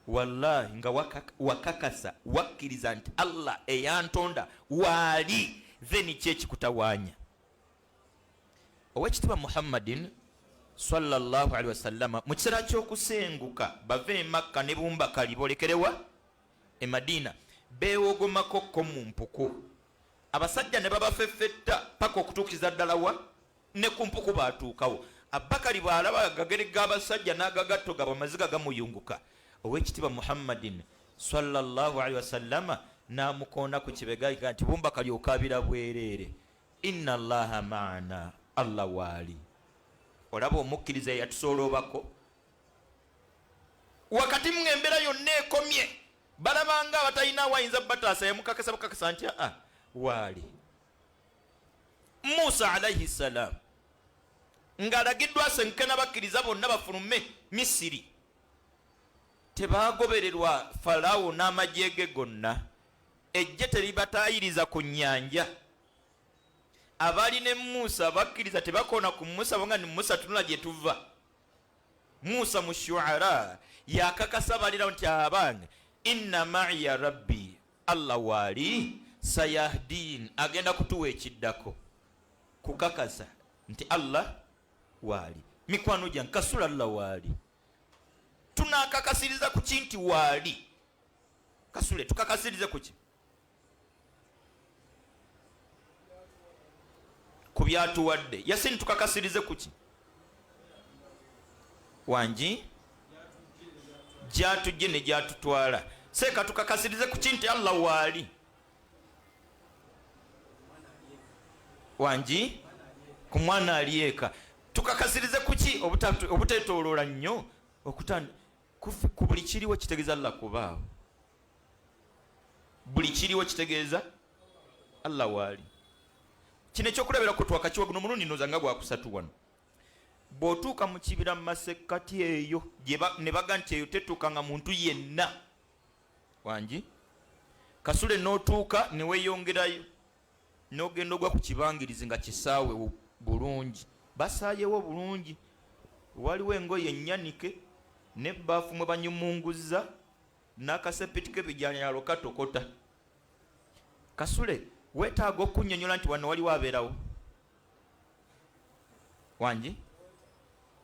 Wallahi nga wakakasa wakkiriza nti Allah eyantonda waali, then ki ekikutawaanya? Owekitiibwa Muhammadin sallallahu alaihi wasallama mu kiseera ky'okusenguka bave e Makka ne Bumbakali bolekerewa e Madina beewogomako mu mpuku, abasajja ne babafeffetta paka okutuukiza ddala wa ne ku mpuku baatuukawo. Abakali bw'alaba agagere g'abasajja n'agagatto ga bamaziga gamuyunguka, owekitiibwa Muhammadin sallallahu alaihi wasallama n'amukoona ku kibega nti Bumbakali okaabira bwereere, inna Allaha maana, Allah waali. Olaba omukkiriza yatusoolobako wakati mu embeera yonna ekomye, balabanga abatalina awayinza bataasa yamukakasa bakakasa nti waali. Musa alaihi salam ng'alagiddwa asenkena bakkiriza bonna bafulume Misiri, tebaagobererwa Falaawo n'amagye ge gonna, ejje teribataayiriza ku nnyanja. Abali ne Musa bakkiriza tebakoona ku Musa bonga ni Musa tunula gye tuva. Musa mu Shu'ara yakakasa balira nti abange inna ma'iya rabbi, Allah waali, sayahdin, agenda kutuwa ekiddako. Kukakasa nti Allah waali. Mikwano gyange kasula Allah waali. Tunakakasiriza ku kinti waali. Kasule tukakasirize ku ki? Ku byatuwadde. Yasini tukakasirize ku ki? Wanji gyatujje ne gyatutwala. Seeka tukakasirize ku kinti Allah waali. Wanji ku mwana alieka. Tukakasirize ku ki? Obuteetooloola nnyo ku buli kiriwo kitegeeza Allah kubaawo. Buli kiriwo kitegeeza Allah waali. Kino ekyokulabira ku twakakiwa guno mulundi noza nga gwakusatu wano. Bw'otuuka mu kibira mu masekkati eyo ne baga nti eyo tetuukanga muntu yenna. Wanji kasule n'otuuka ne weeyongerayo n'ogenda ogwa ku kibangirizi nga kisaawe bulungi, basaayewo bulungi, waliwo engoye ennyanike n'ebbaafu mwe banyumunguzza n'akasepiti k'ebijanjaalo katokota. Kasule weetaaga okunnyonnyola nti wano waliwo abeerawo? Wanji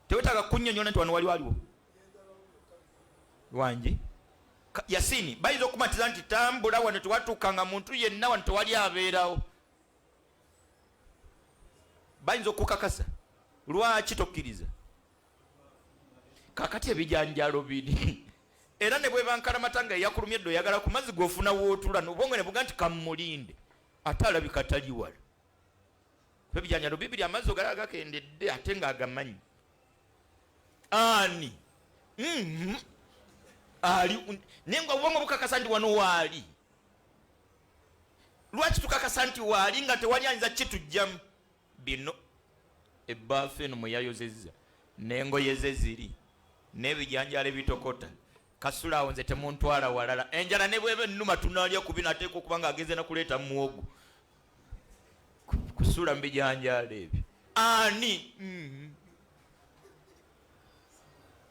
teweetaaga kunnyonnyola nti wano waliwo? Wanji Yasini bayinza okumatiza nti tambula wano tewatuukanga muntu yenna, wano tewali abeerawo. Bayinza okukakasa. Lwaki tokkiriza? Kakati ebijanjaalo biri era ne bweba nkalamatanga eyakulumya eddo oyagala ku mazzi g'ofuna wootula n'obwongo ne buga nti kamulinde, ate alabika tali wala. Ebijanjaalo bibiri amazzi ogalaba gakendedde ate ng'agamanyi. Ani ali naye nga obwongo bukakasa nti wano waali. Lwaki tukakasa nti waali nga tewali ayinza kitujjamu? Bino ebbaafu eno mwe yayozezza n'engoye ze ziri n'ebijanjaalo ebitokota. Kasula awo nze temuntwala walala. Enjala ne bweba ennuma tunaalya ku bino ateeka okuba ng'agenze nakuleeta muwogo kusula mu bijanjaalo ebyo. Ani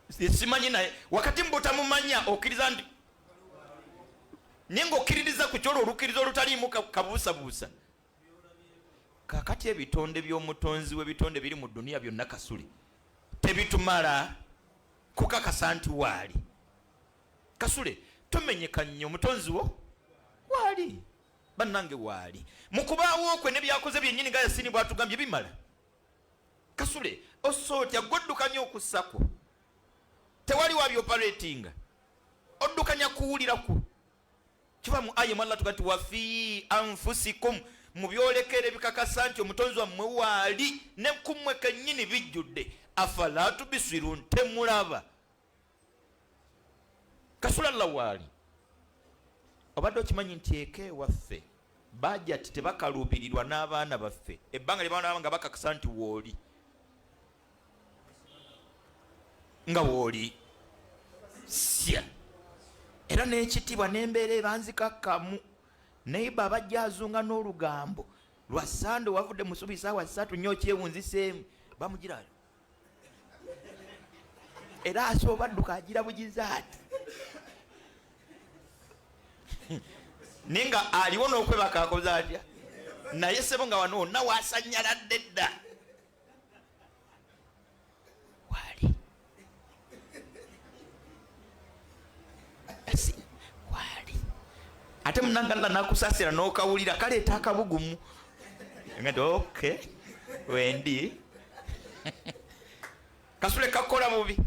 simanyi naye wakati mbutamumanya okkiriza nti naye ng'okkiririza ku kyolwo olukkiriza olutaliimu kabuusabuusa. Kakati ebitonde by'omutonzi w'ebitonde biri mu dduniya byonna kasule tebitumala kukakasa nti waali. Kasule tomenyeka nnyo, mutonzi wo waali. bannange waali mukubaawo kwe ne byakoze byennyini nga Yasini bwatugambye bimala. Kasule osootya gwoddukanya okussako, tewali wabi operating, oddukanya kuwuliraku. Kiva mu aya Allah tugati wa fi anfusikum, mu byolekere bikakasa nti omutonzi wammwe waali ne kummwe kennyini bijjudde. Afala tubisirun, temulaba. Kasula Allah waali. Obadde okimanyi nti eke waffe bajja tebakaluubirirwa n'abaana baffe ebbanga lyebaana nga bakakasa nti wooli nga wooli sya era n'ekitibwa n'embeera ebanzikakkamu neiba abajja azunga n'olugambo lwa Sande wavudde musubi saawa 3 nnyo kyewunziseemu bamugira era asooba adduka agira bugiza ati ninga aliwo n'okwebaka akoze atya naye sebo nga wano onna waasanyaladde dda waali waali ate munangalla nakusasira n'okawulira kaleeta akabugumu ngati okay wendi Kasule kakola bubi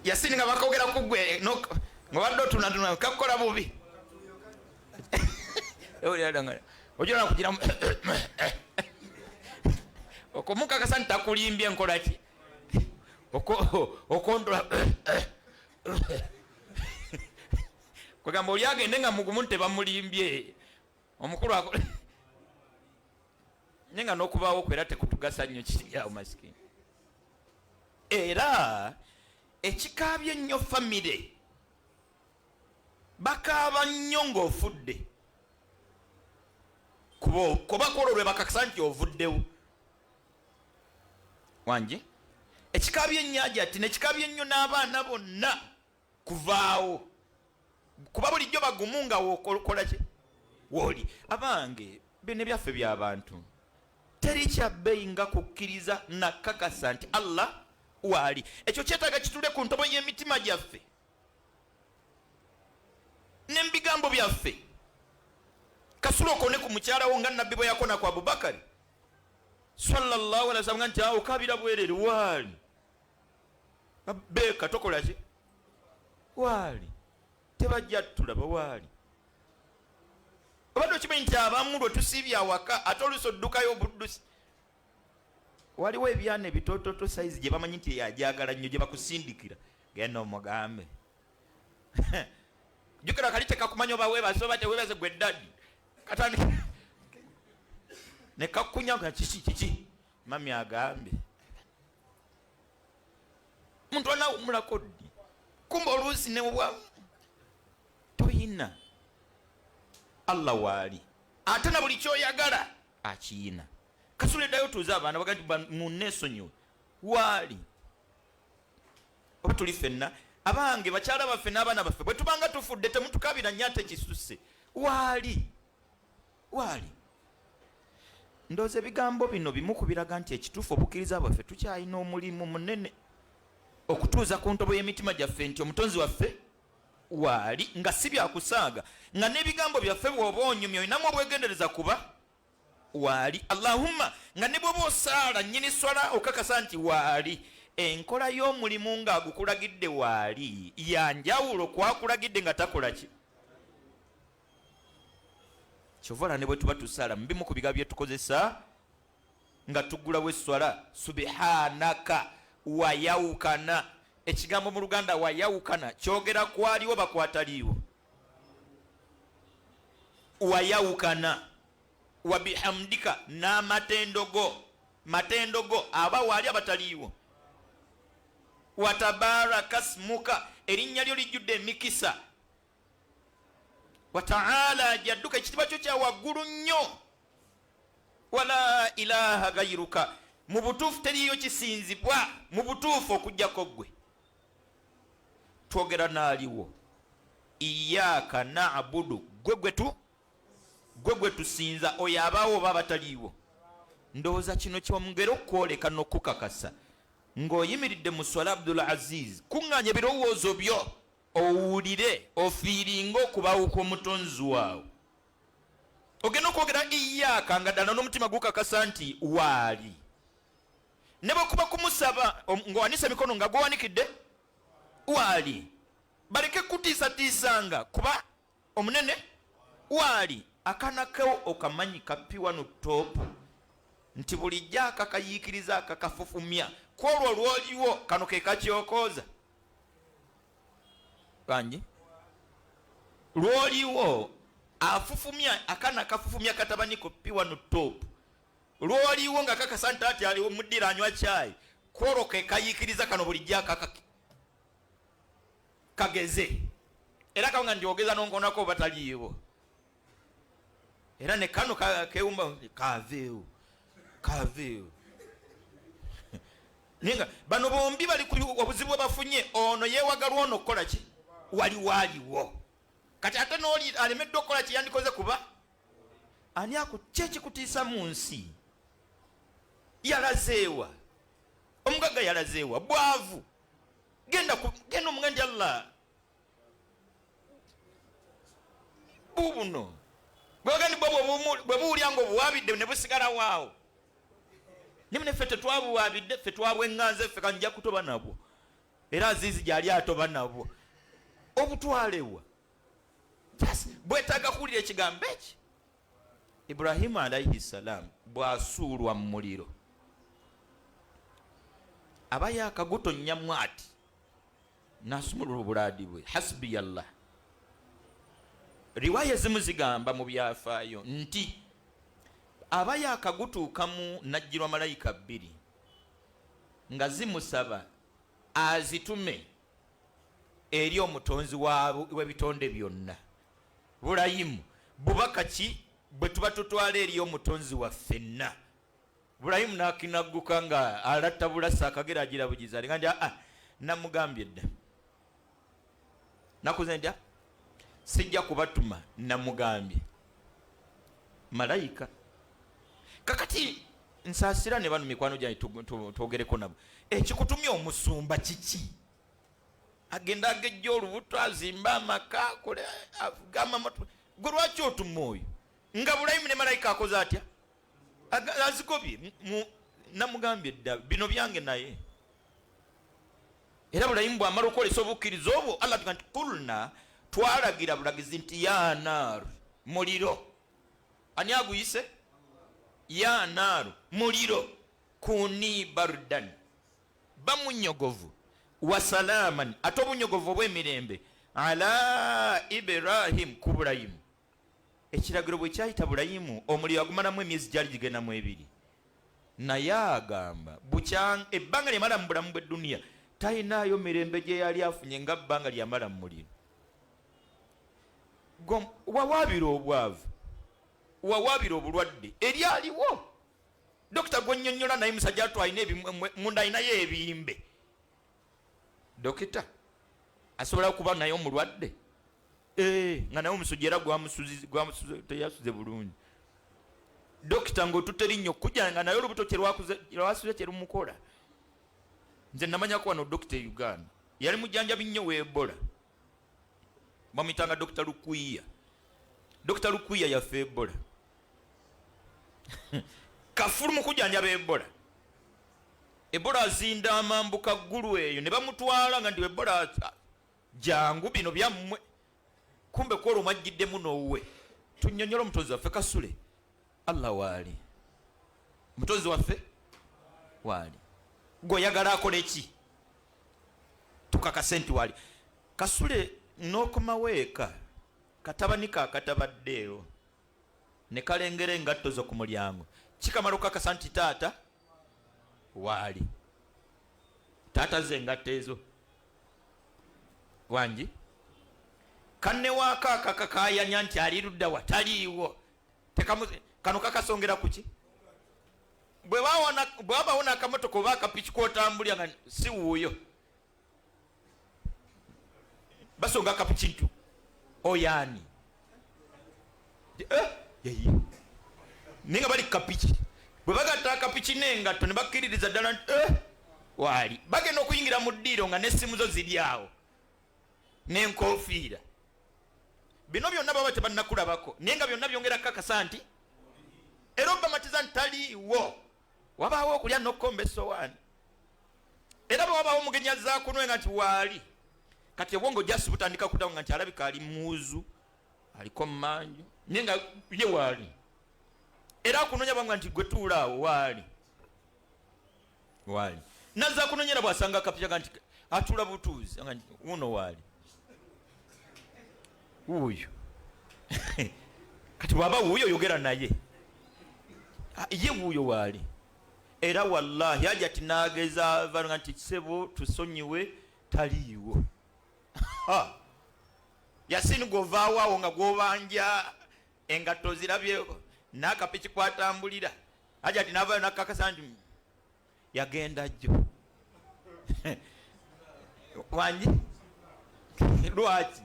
Yasini nga bakogera kugwe ngobadde otunatuna kakola bubi ojona kugira okomuka kasa ntakulimbye nkola ki okondola kwegamba oli agende nga mugumu tebamulimbye omukulu nenga n'okubaawo kwera tekutugasa nnyo kiriawo masikini. Era ekikaabye ennyo famire bakaaba nnyo ng'ofudde kubakola olwe bakakasa nti ovuddewo wangi ekikaabye ennyo aja ati nekikaabye nnyo n'abaana bonna kuvaawo kuba bulijjo bagumu nga wokola ki wooli. Abange bino byaffe by'abantu teri kyabbeeyi nga kukkiriza nakakasa nti Allah waali. Ekyo kyetaaga kitule ku ntobo y'emitima gyaffe n'ebigambo byaffe. Kasula okone ku mukyalawo nga nabbi bwe yakona ku Abubakari sallallahu alaihi wasallam nti okabira bwerere waali beeka tokola ki waali tebajja tulaba waali. Obadde okimanyi nti abamu lwe tusiibya awaka ate oluusi oddukayo obuddusi waliwo ebyana ebitoototo sayizi gye bamanyi nti yajagala nnyo gye bakusindikira genda omugambe jukira kali tekakumanya oba weebaze oba teweebaze gwe ddadi katani ne kakunya nga kiki mami agambe muntu anawumulako ddi kumba oluusi newwa toyina. Allah waali ate na buli kyoyagala akiyina. Kasula eddayo tuuze abaana baga nti munneesonyiwe waali. Oba tuli ffenna abange bakyala baffe n'abaana baffe bwe tubanga tufudde temutukabira nnyo ate kisuse waali waali. Ndowooza ebigambo bino bimu ku biraga nti ekituufu obukkiriza bwaffe tukyalina omulimu munene okutuuza ku ntobo y'emitima gyaffe nti omutonzi waffe waali nga si byakusaaga nga n'ebigambo byaffe bw'oba onyumya olinamu obwegendereza kuba waali. Allahumma nga ne bw'oba osaala nnyini swala okakasa nti waali. Enkola y'omulimu ng'agukulagidde waali yanjawulo kwakulagidde nga takola ki. Kyovala ne bwe tuba tusaala mu bimu ku bigambo bye tukozesa nga tuggulawo esswala subhanaka wayawukana. Ekigambo mu Luganda wayawukana kyogera kwaliwo bakwataliwo. Wayawukana wabihamdika n'amatendogo aba waali abataliwo. Watabaraka smuka erinnya lyo lijjudde emikisa. Wataala jadduka ekitiibwa kyo kya waggulu nnyo. Wala ilaha gairuka mu butuufu teriyo kisinzibwa mu butuufu okujjako ggwe. Twogera n'aliwo iyaka na'budu gwe tusinza oyo abaawo oba abataliiwo. Ndowooza kino kyomugero okwoleka n'okukakasa ng'oyimiridde mu swala Abdul Aziz kuŋŋaanya ebirowoozo byo owulire ofiiringa okubawo kw'omutonzi waawo. Ogenda okwogera iyaaka nga ddala n'omutima gukakasa nti waali. Ne bwekuba kumusaba ng'owanise emikono nga gwewanikidde waali. Baleke kutiisatiisanga kuba omunene waali. Akanako okamanyi kapiwa no topu nti bulijjo akakayiikiriza akakafufumya kwolwo lwoliwo kano ke kakyokooza bangi lwoliwo afufumya akana kafufumya katabani kupiwa no topu lwoliwo nga kakasanta ati aliwo muddira anywa chai kwolwo ke kayiikiriza kano bulijjo kageze era kawunga ndiogeza nonkonako bataliiwo era ne kano keumba kaveewo ninga bano bombi bali ku obuzibu bafunye ono yewagalwa ono okukola ki waliwo kati ate n'oli alemedde okukola ki yandikoze kuba ani ako kyekikutiisa mu nsi yalazeewa omugagga yalazeewa bwavu genda omugandi Allah bubuno bwagandi bwe buwulya nga obuwaabidde ne busigala waawo nimune ffe tetwabuwaabidde ffe twabweŋŋanze ffe kanjja kutoba nabwo era aziizi gyali atoba nabwo obutwalewa bwetaaga kuwulira ekigambo eki. Ibrahimu alaihi salaamu bw'asuulwa mu muliro aba yaakagutonnya mwati n'asumulula obulaadi bwe hasbiyallah. Riwaya ezimu zigamba mu byafaayo nti aba yaakagutuukamu najjirwa malayika 2 nga zimusaba azitume eri omutonzi w'ebitonde byonna. Burayimu bubaka ki bwe tuba tutwala eri omutonzi waffenna. Burayimu n'akinagguka nga alatta bulasa akageragira bugizaali nga ndi namugambye dda nakuze ndya sijja kubatuma namugambye malayika. Kakati nsaasira ne bano mikwano gyange twogereko nabo ekikutumya omusumba kiki agenda agejja olubuto azimba amaka kole agamba moto gwe lwaki otuma oyo nga Bulayimu ne malayika akoze atya azigobye namugambye dda bino byange naye. Era Bulayimu bw'amala okwolesa obukkiriza obwo Allah tuga nti kulna twalagira bulagizi nti ya naaru muliro ani aguyise ya naaru muliro kuni bardan bamunyogovu wasalaman ate obunyogovu obw'emirembe ala Ibrahim ku Bulayimu. Ekiragiro bwe kyayita Bulayimu omuliro agumalamu emyezi gyali gigendamu 2 naye agamba ebbanga lyamala mu bulamu bw'edduniya talinayo mirembe gye yali afunye nga bbanga lyamala mu muliro. Wawaabira obwavu wawaabira obulwadde eryaliwo dokita gwennyonnyola naye musajja atwalina munda alinayo ebimbe dokita asobola kuba naye omulwadde nga naye omusujja era teyasuze bulungi. Dokita ng'otutte linnyo okujja nga naye olubuto kyerwasuze kyerumukola. Nze namanyako wano dokita e Uganda yali mujjanjabi nnyo w'Ebola bamuyitanga Dr. Lukwiya. Dr. Lukwiya yafa Ebola kafulu mu kujjanjaba Ebola. Ebola azinda amambuka ggulu eyo ne bamutwala nga ndi Ebola jangu bino byammwe kumbe kwolwo mwajjiddemu n'owuwe. Tunnyonnyola omutonzi waffe Kasule Allah waali mutonzi waffe waali gweoyagala akola eki tukakase nti waali. Kasule n'okomawo eka katabani kaakatabaddeewo ne kalengera engatto zo ku mulyango kikamala okukakasa nti taata waali. Taata ze engatto ezo wangi kanne waaka akakakayanya nti ali ludda wa taliiwo kano kakasongera kuki bwe wabawo n'akamotoka oba akapiki kwotambulya nga si wuuyo basonga akapiki ntu oyaani ninga bali kapiki bwe bagatta akapiki n'engatto ne bakkiririza ddala nti waali bagenda okuyingira mu ddiiro nga n'essimu zo ziri awo n'enkofiira. Bino byonna baba tebannakulabako naye nga byonna byongera kakasa nti era obamatiza nti taliiwo. Wabaawo okulya n'okkomba essowaani era bwe wabaawo omugenyi azaakunwe nga nti waali. Kati obwongo jasi butandika kuddawo nga nti alabika ali muuzu aliko mmanju naye nga ye waali. Era akunoonya bwanga nti gwe tuulaawo waali. Nazza akunonyera bw'asanga akapijaga nti atula butuuzi nga uno waali wuuyo. Kati bw'aba wuuyo yogera naye ye wuuyo waali. Era wallahi ajja tinaageza nga nti kisebo tusonyiwe taliiwo. Yasini govaawo nga gwobanja engatto zirabye n'akapiki kwatambulira ajja tinavayo nakakasa nti yagenda jjo. Wanji lwaki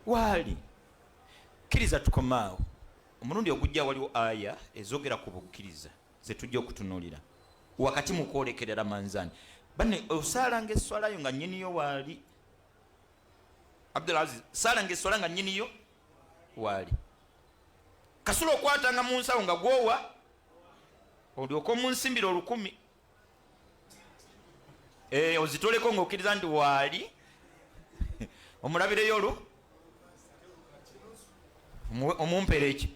waali. Kkiriza tukomaawo. Omulundi ogujja waliwo aya ezogera ku bukkiriza zetujja okutunuulira wakati mu kwolekerera manzani. Banne osaalanga esswalayo nga nnyiniyo waali. Abdulaziz saalanga esswala nga nnyiniyo waali. Kasula okwatanga mu nsawo nga gwowa olyoka omunsimbira 1000 ozitoleko ng'okkiriza nti waali omulabireyo omumpera ekyo.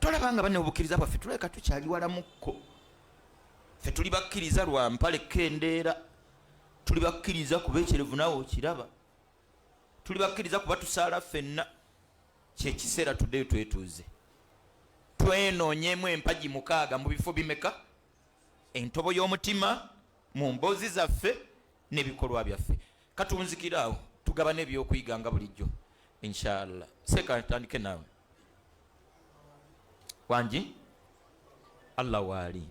Tolabanga banne obukkiriza bwaffe tuleka tukyali wala mukko. Ffe tuli bakkiriza lwa mpale kendeera, tuli bakkiriza kuba ekyerevu naawe okiraba, tuli bakkiriza kuba tusaala ffenna. Kyekiseera tuddeyo twetuuze twenoonyemu empagi 6 mu bifo bimeka, entobo y'omutima mu mboozi zaffe n'ebikolwa byaffe. Katunzikiraawo tugabane ebyokuyiga nga bulijjo inshallah. Seka ntandike naawe. Wanji Allah waali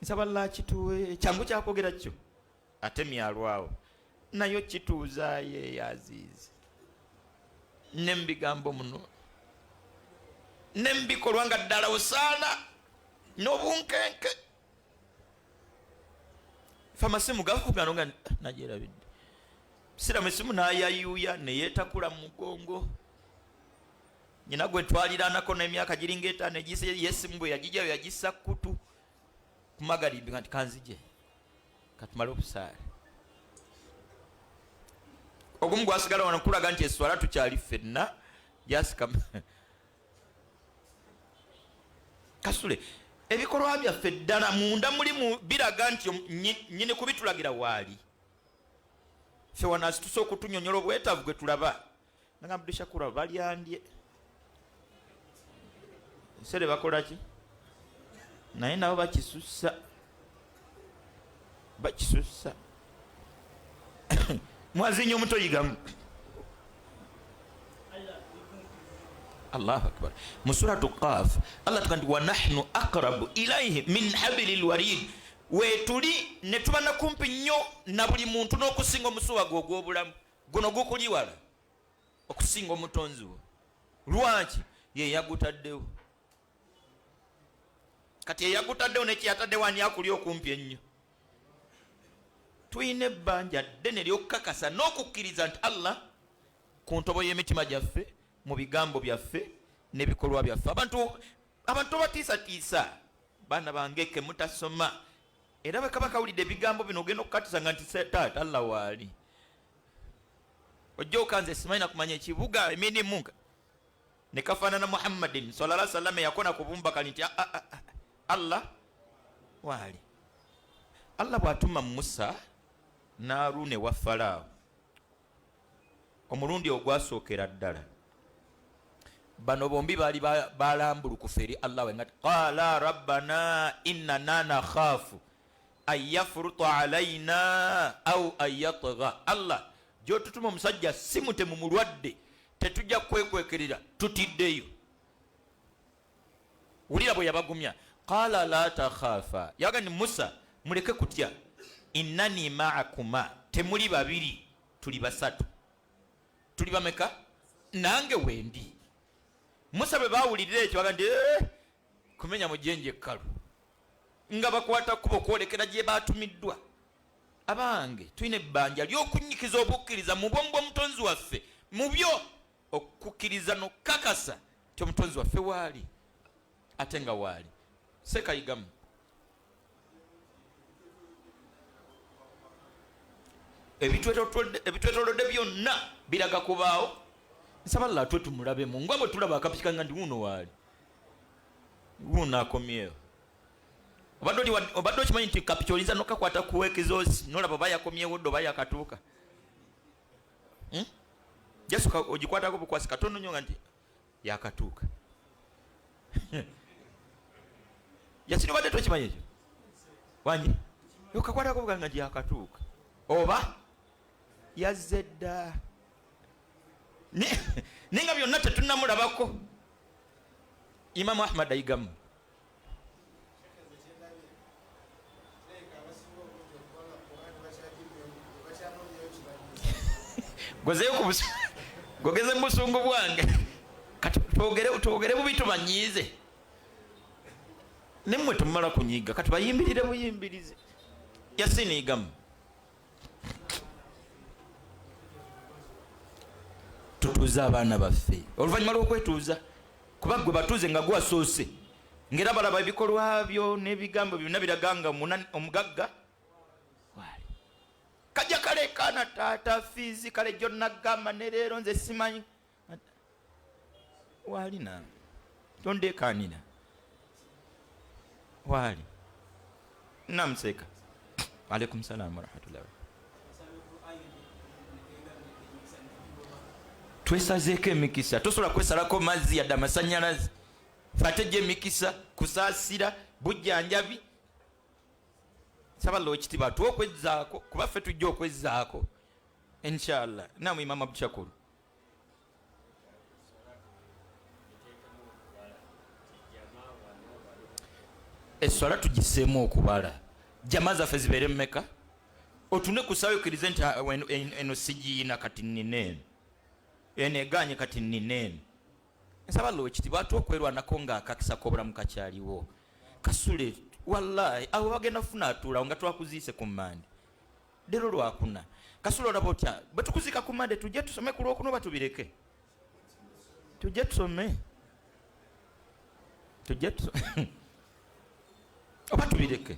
nsaba Allah kituwe kyangu kyakwogera kyo ate myalwawo nayo kituuzaaye ya azizi nembigambo muno nembikolwa nga ddala osaana n'obunkenke. Famasimu gavugano nga nagyerabidde siramu esimu n'ayayuuya neyeetakula mu mugongo. Nyina gwe twaliranako n'emyaka giringa 5 egise yesimu bwe yagijjayo yagissa kutu ku magalibi nti kanzije katumale okusaala. Ogumu gwasigala wano kulaga nti esswala tukyali ffenna jasika kasule ebikolwa byaffe ddala munda mulimu biraga nti nyini kubitulagira waali. Ffe wanasi tusa okutunyonyola obwetaavu gwe tulaba nanga Abdushakura balyandye sere bakola ki naye nabo bakisussa mwazinyo omuto yigamu. Allahu akbar. Mu suratu Qaf Allah tukanti wa nahnu aqrabu ilayhi min hablil warid. Wetuli ne tubana kumpi nnyo na buli muntu n'okusinga omusuwa gwo ogw'obulamu guno gukuliwala okusinga omutonzi wo. Lwaki ye yagutaddewo. Kati ye yagutaddewo nekiyataddewo ani akuli okumpi ennyo. Tuyina ebbanja ddene ly'okukakasa n'okukkiriza nti Allah ku ntobo y'emitima gyaffe mu bigambo byaffe n'ebikolwa byaffe. Abantu batiisatiisa baana bangeke mutasoma era bwe kaba kawulidde ebigambo bino ogenda okukatiza nga nti taata Allah waali. Ojja okanze simanyi nakumanya ekibuga eminimu ne kafaanana Muhammadin sallallahu alaihi wasallam yakona kubumbaka nti Allah waali. Allah bw'atuma Musa n'Arune wa Falaawo omulundi ogwasookera ddala bano bombi baali balambulukufu eri Allah we ngati qaala rabbana innana nakhaafu an yafruta alaina au an yatgha. Allah gy'otutuma omusajja si mutemu mulwadde tetujja kwekwekerera tutiddeyo. Wulira bwe yabagumya qaala la takhaafa yaga ni Musa muleke kutya innani ma'akuma temuli babiri tuli basatu tuli bameka nange wendi. Musa bwe bawulirira ekyo baga ndi kumenya mujenje ekkalu nga bakwata kubo kwolekera gye batumiddwa abange tulina ebbanja ly'okunyikiza obukkiriza mu bwomu bw'omutonzi waffe mu byo okukkiriza n'okukakasa ti omutonzi waffe waali ate nga waali. Sekayigamu ebitwetolodde byonna biraga kubaawo. Nsaba Allah twe tumulabemu nga bwe tulaba akapikika nga ndi wuno waali wuno akomyewo. Obadde okimanyi nti kapiki olinza nokakwata kuweekizosi nolaba oba yakomyewo dde oba yakatuuka. Jasooka ogikwatako bukwasi katono nnyo nga nti yakatuuka. Yasini obadde tokimanyi ekyo wanyi okakwatako buga nga nti yakatuuka oba yazze dda naye nga byonna tetunnamulabako. Imamu Ahmad ayigamu gogeze mubusungu bwange kati twogere bubi tubanyiize nemmwe tumala kunyiga kati bayimbirire buyimbirize. Yasini yigamu tutuuze abaana baffe oluvannyuma lw'okwetuuza kuba gwe batuuze nga gwasoose ngera balaba ebikolwa byo n'ebigambo byonna biraga nga omugagga waali kajja kale kaana taata fiizi kale gyonnagamba ne leero nze simanyi waali na tondeekaanira waali namuseeka. Alaikum salaam warahmatullahi. Twesazeeko emikisa tosobola kwesalako mazzi yadde amasanyalaze fate gye emikisa kusaasira bujjanjabi. Saba Allah ekitiibwa tuwe okwezzaako kuba ffe tujja okwezzaako inshallah. Namu Imam Abdul Shakur esswala tugiseemu okubala jama zaffe zibeere mmeka otune kusayokirize nti eno sigiina kati nnineeno eno eganye kati nnineeno. Nsaba Allah ekitiibwa ate okwerwanako ng'akakisa k'obulamu kakyaliwo kasule wallahi abo bagenda funa atuulawo nga twakuziise ku mmande leero lwakuna kasule olaba otya bwe tukuziika ku mmande tujje tusome ku lwokuna oba tubireke tujje tusome oba tubireke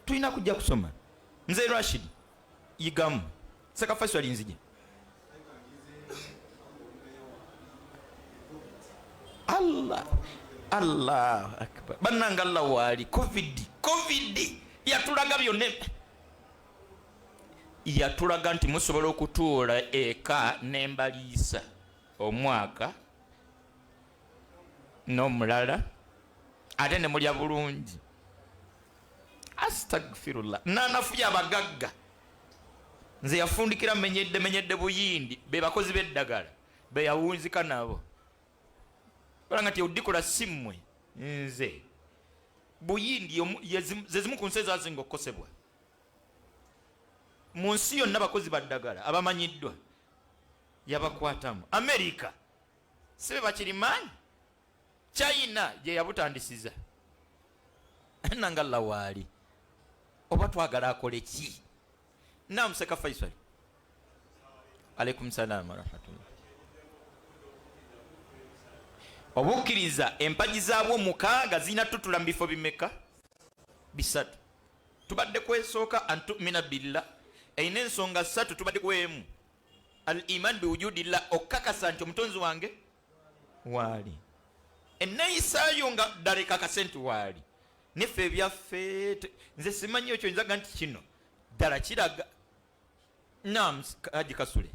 tulina kujja kusoma. Nze Rashid yigamu sekafasi wali nzije Allah akbar bannanga Allah waali covid yatulaga byonna yatulaga nti musobola okutuula eka n'embaliisa omwaka n'omulala ate ne mulya bulungi. Astagfirullah nanafuya abagagga nze yafundikira menyedde buyindi be bakozi b'eddagala be yawunzika nabo balanga nti odikola simmwe nze buyindi zezimu ku nsi ezazinga okukosebwa mu nsi yonna abakozi baddagala abamanyiddwa yabakwatamu. Amerika sibe bakirimanyi China gye yabutandisiza nangalla waali oba twagala akole ki. Namuseka Faisal. Alaikum salaam warahmatullah. Obukkiriza empaji zaabwo mukaaga zina tutula mu bifo bimeka bisatu. Tubadde kwesooka antumina billah eyina ensonga ssatu tubadde kwemu al iman biwujudillah okakasa nti omutonzi wange waali enneeyisaayo nga ddala ekakase nti waali neffe ebyaffe nze simanyi ekyo nzaga nti kino ddala kiraga nam Haji Kasule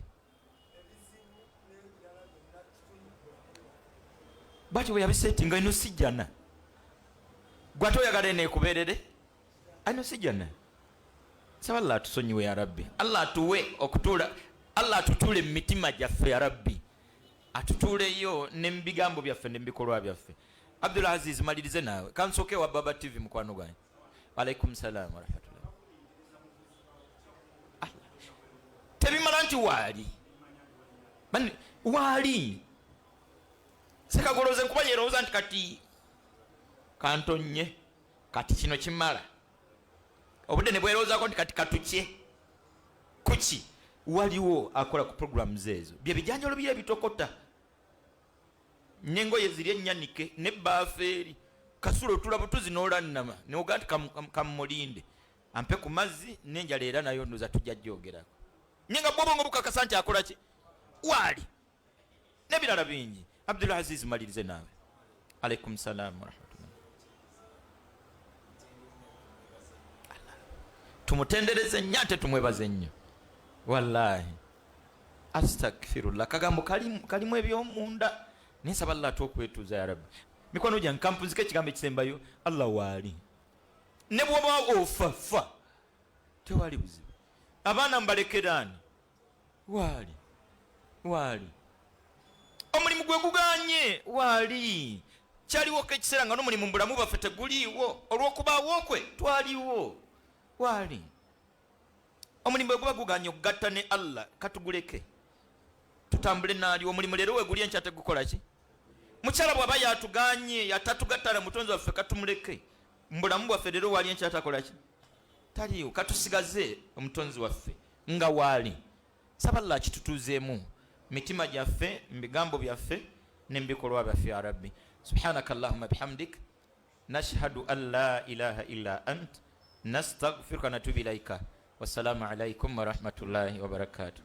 bati bwe yabisetinga ino sijjana gwate oyagala enekubeerere ano sijjana. Saba Allah atusonyiwe ya Rabbi, Allah atuwe okutuula, Allah atutuule mu mitima gyaffe ya Rabbi, atutuuleyo n'ebigambo byaffe n'ebikolwa byaffe. Abdul Aziz malirize naawe kansooke wa Baba TV mukwano gwange. Alaikum salaam wa rahmatullah. Tebimala nti waali bani waali sekagoloze nkuba yerowooza nti kati kantonye kati kino kimala obudde ne bwerozaako nti kati katuke kuki waliwo akola ku programs ezo bye bijanjalo bye bitokota nyengo yeziri ennyanike ne baafeeri kasulo tulabo tuzinola nnama ne ogati kamulinde ampe ku mazzi n'enjala era nayo ndoza tujja jjogerako nyenga bwobongo bukakasa nti akola ki wali n'ebirala bingi. Abdul Aziz malirize naawe. Alaikum salam wa rahmatullah. Tumutendereze nnyo ate tumwebaze nnyo wallahi. Astaghfirullah kagambo kalimu ebyomunda nisaba Allah okwetuuza ya Rabbi. Mikono gyange kampunzike ekigambo ekisembayo Allah waali ne bwoba ofafa tewali buzibu. Abaana mbalekerani waali omulimu gwe guganye waali kyaliwo kekiseera nga n'omulimu mu bulamu baffe teguliiwo olw'okubaawo kwe twaliwo waali omulimu bwe guba guganye okugatta ne Allah katuguleke tutambule naaliwo omulimu leero weguli enkya tegukola ki mukyala bw'aba yatuganye yatatugattala mutonzi waffe katumuleke mu bulamu bwaffe leero waali enkya takola ki taliiwo katusigaze omutonzi waffe nga waali. Saba Allah kitutuuzeemu mitima gyaffe mbigambo byaffe n'ebikolwa byaffe ya Rabbi. Subhanaka Allahumma bihamdik nashhadu an la ilaha illa ant nastaghfiruka wa natubu ilaika. Wassalamu alaikum wa rahmatullahi wa barakatuh.